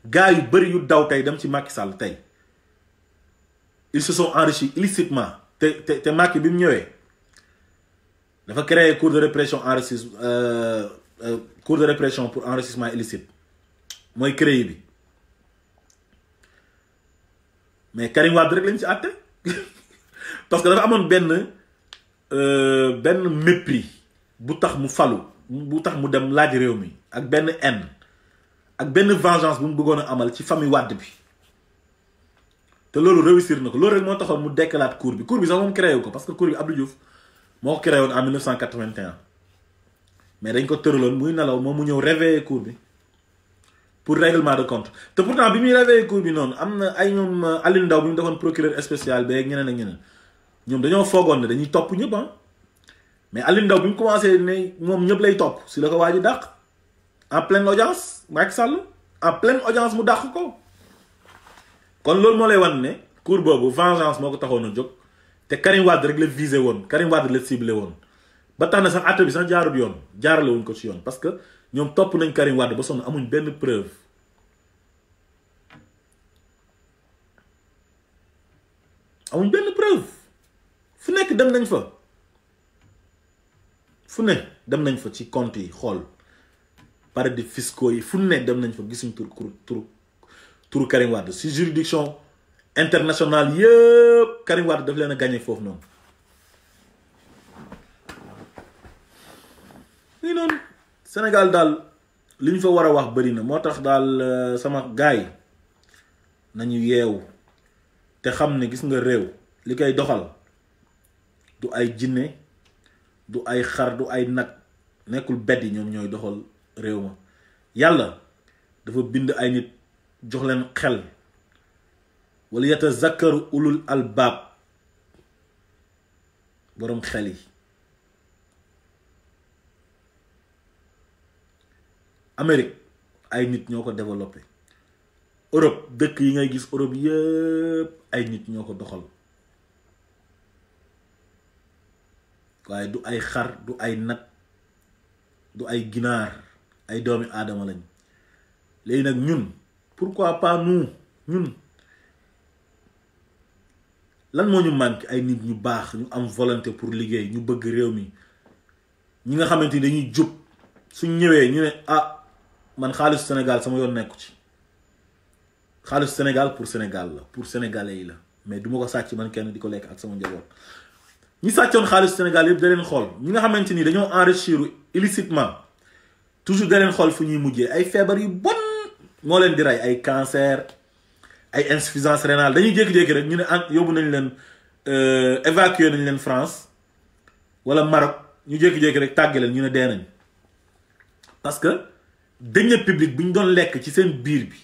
gars yu bëri yu daw tey dem ci Macky Sall tey ils se sont enrichis illicitement te Macky bi mu ñëwee dafa créer cour de répression pour enrichissement illicite mooy créé bi mais Karim Wade rek lañ ci àtte parce que dafa amoon benn mépris bu tax mu falu bu tax mu dem laaj réew mi ak benn haine ak benn vengeance bu mu bëggoon a amal ci famille Wade bi te loolu réussir na ko loolu rek moo taxoon mu dekkalaat cour bi sax moom créé wu ko parce que cour bi Abdou Diouf moo ko créé woon en 1981 mais dañ ko tëraloon muy nelaw moom mu ñëw réveiller cour bi pour règlement de compte te pourtant bi muy réveiller cour bi noonu am na ay ñoom Alioune Ndao bi mu defoon procureur spécial beeg ñeneen ak ñeneen ñoom dañoo foogoon ne dañuy topp ñëpp mais Alioune Ndao bi mu commencé ne moom ñëpp lay topp si la ko waa ji dàq en pleine audience Macky Sall en pleine audience mu dàq ko kon loolu moo lay wan ne cour boobu vengeance moo ko taxoon a jóg te Karim Wade rek la visé woon Karim Wade la ciblé woon ba tax na sax àtte bi sax jaarul yoon jaarale wuñ ko ci yoon parce que ñoom topp nañ Karim Wade ba sonn amuñ benn preuve amuñ benn preuve fu nekk dem nañ fa fu ne dem nañ fa ci compte yi xool paradis fiscaux yi fu ne dem nañ fa gisuñ turu Karim Wade si juridiction internationale yëpp Karim Wade daf leen a gagné foofu noonu lii noonu Sénégal daal li ñu fa war a wax bëri na moo tax daal sama gaay nañu yeewu te xam ne gis nga réew li koy doxal du ay jinne du ay xar du ay nag nekkul bedd yi ñoom ñooy doxal réew ma yàlla dafa bind ay nit jox leen xel wala yatazakkaru ulul albaab boroom xel yi Amérique ay nit ñoo ko développé Europe dëkk yi ngay gis Europe yëpp ay nit ñoo ko doxal waaye du ay xar du ay nag du ay ginaar ay doomi aadama lañ léegi nag ñun pourquoi pas nous ñun lan moo ñu manqué ay nit ñu baax ñu am volonté pour liggéey ñu bëgg réew mi ñi nga xamante ni dañuy jub suñ ñëwee ñu ne ah man xaalisu Sénégal sama yoon nekku ci xaalisu Sénégal pour Sénégal la pour sénégalais yi la mais du ma ko sàcc man kenn di ko lekk ak sama njaboot ñi sàccoon xaalisu Sénégal yëpp da leen xool ñi nga xamante ni dañoo enrichir illicitement toujours da leen xool fu ñuy mujjee ay feebar yu bon moo leen di rey ay cancer ay insuffisance rénale dañuy jékki-jékki rek ñu ne yóbbu nañ leen évacuer nañ leen France wala Maroc ñu jékki-jékki rek tàgge leen ñu ne dee nañ parce que deniers publics bi ñu doon lekk ci seen biir bi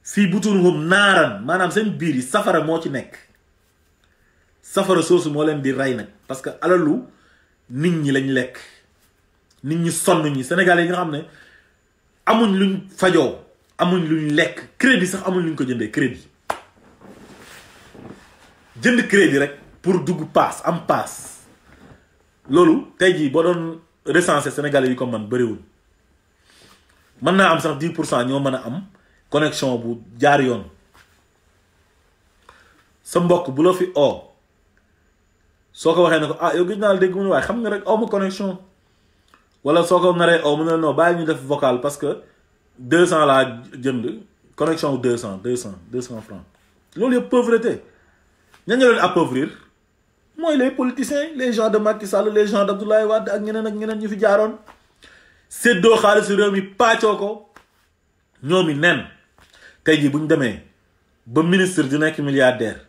fii butunuhum naaran maanaam seen biir yi safara moo ci nekk safara soosu moo leen di rey nag parce que alalu nit ñi lañ lekk nit ñi sonn ñi Sénégalais yi nga xam ne amuñ luñ fajoo amuñ luñ lekk crédit sax amuñ luñ ko jëndee crédit jënd crédit rek pour dugg paas am paas loolu tey jii boo doon recenser Sénégalais yi comme man bëriwul mën naa am sax 10% ñoo mën a am connexion bu jaar yoon sa mbokk bu la fi oo soo ko waxee ne ko ah yow gis naa la dégg mu ne waaye xam nga rek aw ma connexion wala soo ko naree oo mu ne non bàyyi ñu def vocal parce que 200 laa jënd connexion 200 francs loolu yëpp pauvreté ña ñu leen appauvrir mooy les politiciens les gens de Macky Sall les gens d'Abdoulaye Wade ak ñeneen ñu fi jaaroon séddoo xaalisu réew mi pàccoo ko ñoomi nen tey jii bu ñu demee ba ministre di nekk milliardaire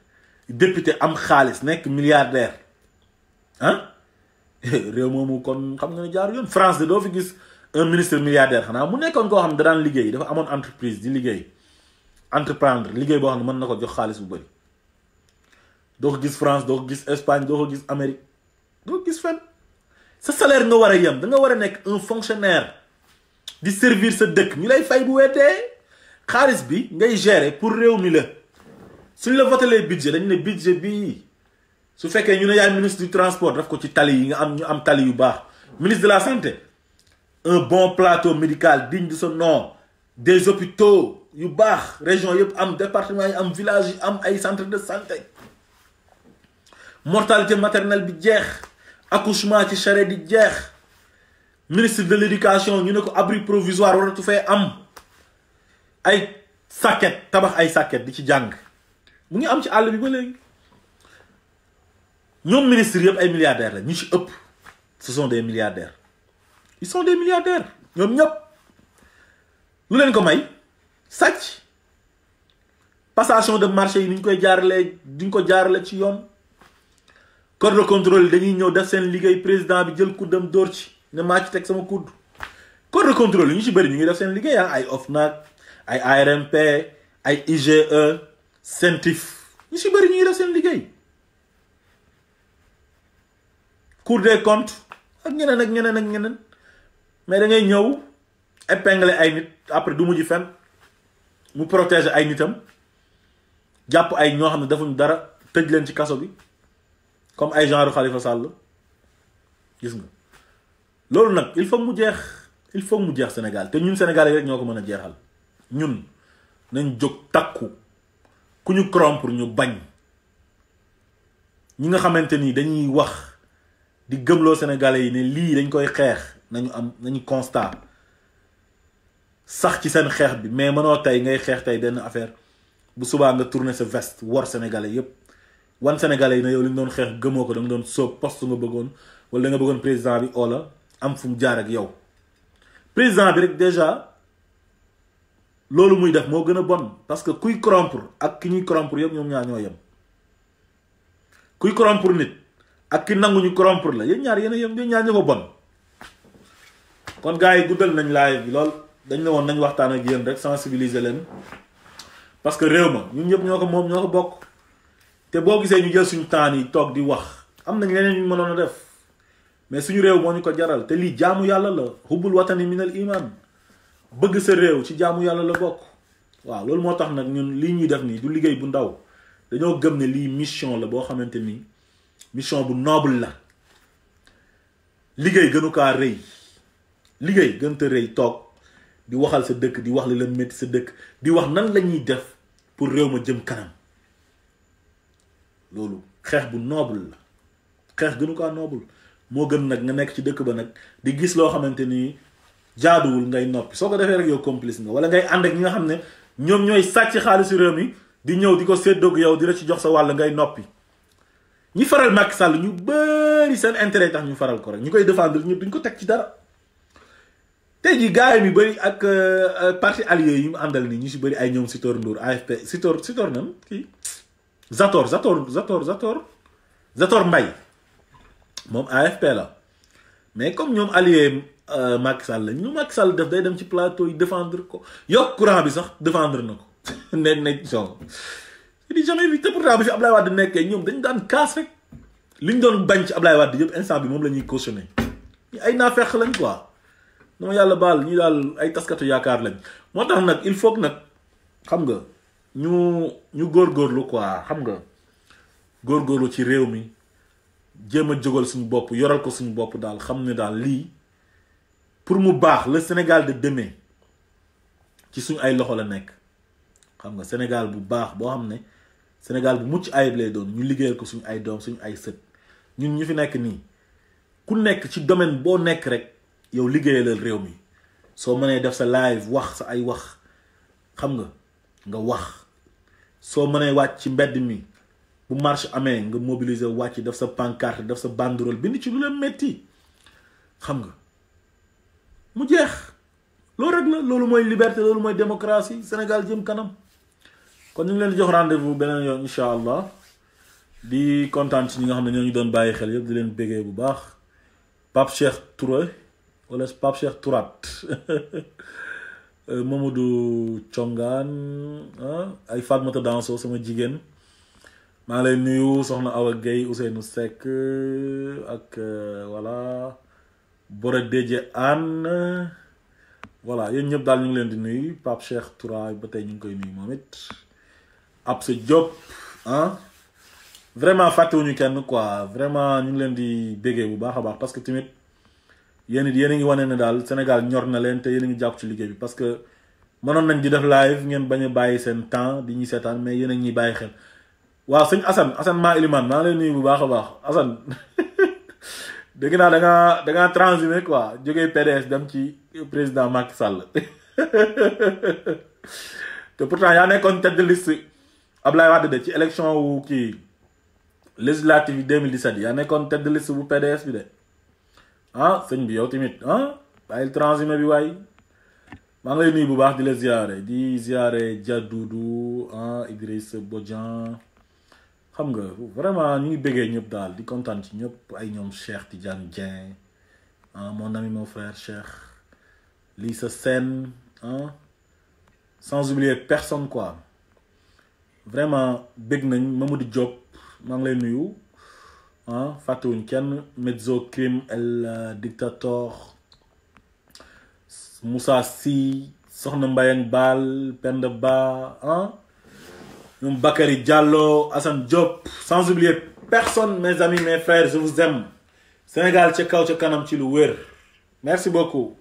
député am xaalis nekk milliardaire ah réew moomu kon xam nga ne jaar yoon France de doo fi gis un ministre milliardaire xanaa mu nekkoon koo xam ne da daan liggéey dafa amoon entreprise di liggéey entreprendre liggéey boo xam ne mën na ko jox xaalis bu bëri doo ko gis France doo ko gis Espagne doo ko gis Amérique doo ko gis fenn sa salaire nga war a yem da nga war a nekk un fonctionnaire di servir sa dëkk ñu lay fay bu weetee xaalis bi ngay gérer pour réew mi la suñ la votelee budget dañu ne budget bii su fekkee ñu ne yaay ministre du transport daf ko ci tali yi nga am ñu am tali yu baax ministre de la santé un bon plateau médical digne de ce nom des hôpitaux yu baax région yëpp am département yi am village yi am ay centre de santé mortalité maternelle bi jeex accouchement ci charrette di jeex ministre de l'éducation ñu ne ko abri provisoire waratu fee am ay sàkket tabax ay sàkket di ci jàng mu ngi am ci àll bi ba léegi ñoom ministre yëpp ay milliardaires la ñu ci ëpp ce sont des milliardaires ils sont des milliardaires ñoom ñëpp lu leen ko may sàcc passation de marché yi ni ñu koy jaarale duñ ko jaarale ci yoon corps de contrôle yi dañuy ñëw def seen liggéey président bi jël kuddam dóor ci ne maa ci teg sama kudd corps de contrôle yi ñu ci bëri ñu ngi def seen liggéey ay OFNAC ay ARMP ay IGE CENTIF ñu ci bëri ñu ngi def seen liggéey Cour des comptes ak ñeneen ak ñeneen ak ñeneen mais da ngay ñëw épingler ay nit après du mujj fenn mu protéger ay nitam jàpp ay ñoo xam ne defuñ dara tëj leen ci kaso bi comme ay genre Khalifa Sall gis nga loolu nag il faut mu jeex Sénégal te ñun Sénégalais rek ñoo ko mën a jeexal ñun nañ jóg takku ku ñu corrompre ñu bañ ñi nga xamante ni dañuy wax di gëmloo Sénégalais yi ne lii dañ koy xeex nañu constat sax ci seen xeex bi mais mënoo tey ngay xeex tey benn affaire bu subaa nga tourner sa veste war Sénégalais yépp wan Sénégalais yi ne yow li nga doon xeex gëmoo ko da nga doon sóob poste nga bëggoon wala da nga bëggoon président bi oola am fu mu jaar ak yow président bi rek déjà loolu muy def moo gën a bon parce que kuy corrompre ak ki ñuy corrompre yëpp ñoom ñaar ñoo yem kuy corrompre nit ak ki nangu ñu corrompre la yéen ñaar yéen a yem yéen ñaar ñu ko bon kon gars yi guddal nañ live bi lool dañ ne woon nañ waxtaan ak yéen rek sensibiliser leen parce que réew ma ñun ñëpp ñoo ko moom ñoo ko bokk te boo gisee ñu jël suñu temps yi toog di wax am nañ leneen ñu mënoon a def mais suñu réew moo ñu ko jaral te lii jaamu yàlla la hubbul watani minal iman bëgg sa réew ci jaamu yàlla la bokk waaw loolu moo tax nag ñun lii ñuy def nii du liggéey bu ndaw dañoo gëm ne lii mission la boo xamante ni mission bu noble la liggéey gënu kaa rëy liggéey gën te rëy toog di waxal sa dëkk di wax li la métti sa dëkk di wax nan la ñuy def pour réew ma jëm kanam loolu xeex bu noble la xeex gënu kaa noble moo gën nag nga nekk ci dëkk ba nag di gis loo xamante ni jaaduwul ngay noppi soo ko defee rek yow complice nga wala ngay ànd ak ñi nga xam ne ñoom ñooy sàcc xaalisu réew mi di ñëw di ko séddoog yow di la ci jox sa wàll ngay noppi ñi faral Macky Sall ñu bëri seen intérêt tax ñu faral ko rek ñu koy défendre ñu duñ ko teg ci dara tey jii gars yi bëri ak parti allié yi mu àndal nii ñu si bëri ay ñoom Sitor Ndour AFP Sitor nan kii Zator Mbaye moom AFP la mais comme ñoom allié Macky Sall la ñu Macky Sall def day dem ci plateau yi défendre ko yokk courant bi sax défendre na ko ne son di jamais vu te pourtant bi fi Ablaye Wade nekkee ñoom dañu daan kaas rek li ñu doon bañ ci Ablaye Wade yëpp instant bi moom la ñuy cautionné ñu ay naafeq lañ quoi dama yàlla baal ñi daal ay taskatu yaakaar lañ moo tax nag il faut que nag xam nga ñu góorgóorlu quoi xam nga góorgóorlu ci réew mi jéem a jógal suñu bopp yoral ko suñu bopp daal xam ne daal lii pour mu baax le Sénégal de demain ci suñu ay loxo la nekk xam nga Sénégal bu baax boo xam ne Sénégal bu mucc ayib lay doon ñu liggéeyal ko suñu ay doom suñu ay sët ñun ñu fi nekk nii ku nekk ci domaine boo nekk rek yow liggéeyalal réew mi soo mënee def sa live wax sa ay wax xam nga wax soo mënee wàcc ci mbedd mi bu marche amee nga mobiliser wàcc def sa pancarte def sa banderole bind ci lu leen metti xam nga mu jeex loolu rek la loolu mooy liberté loolu mooy démocratie Sénégal jëm kanam kon ñu ngi leen di jox rendez-vous beneen yoon incha allah di kontaan ci ñi nga xam ne ñoo ñu doon bàyyi xel yëpp di leen bégee bu baax Pape Cheikh Touré wala Pape Cheikh Tourat Mamadou Thiongaan ay Fatmata Danso sama jigéen maa lay nuyu soxna Awa Gueye Ousseynou Seck ak voilà Bora Dédje Anne voilà yéen ñëpp daal ñu ngi leen di nuyu Pape Cheikh Tourat ba tey ñu ngi koy nuyu moom it Absa Diop vraiment fàttewuñu kenn quoi vraiment ñu ngi leen di béggee bu baax a baax parce que tamit yéen it yéen a ngi wane ne daal Sénégal ñor na leen te yéen a ngi jàpp ci liggéey bi parce que mënoon nañ di def live ngeen bañ a bàyyi seen temps di ñuy seetaan mais yéen a ngi bàyyi xel waaw sëñ Assane maa Iliman maa lay nuyu bu baax a baax Assane dégg naa da ngaa transhumé quoi jógee PDS dem ci président Macky Sall te pourtant yaa nekkoon tête de liste Ablaye Wade de ci élection wu kii législative yi 2017 yaa nekkoon tête de liste bu PDS bi de sëñ bi yow tamit bàyyil transhumé bi waay maa ngi lay nuyu bu baax di ziare Diadoudou Idriss Bodian xam nga vraiment ñu ngi bëggee ñëpp daal di kontaan ci ñëpp ay ñoom Cheikh Tidiane Dieng mon ami mon frère Cheikh Lissa Sène sans oublier personne quoi vraiment bëgg nañ Mamadou Diop maa ngi lay nuyu fàttewuñ kenn Mezzo Crime El Dictator Moussa Sy Soxna Mbayang Baal Penda Ba ñoom Bakary Diallo Assane Diop sans oublier personne mes amis mes frères je vous aime Sénégal ca kaw ca kanam ci lu wér merci beaucoup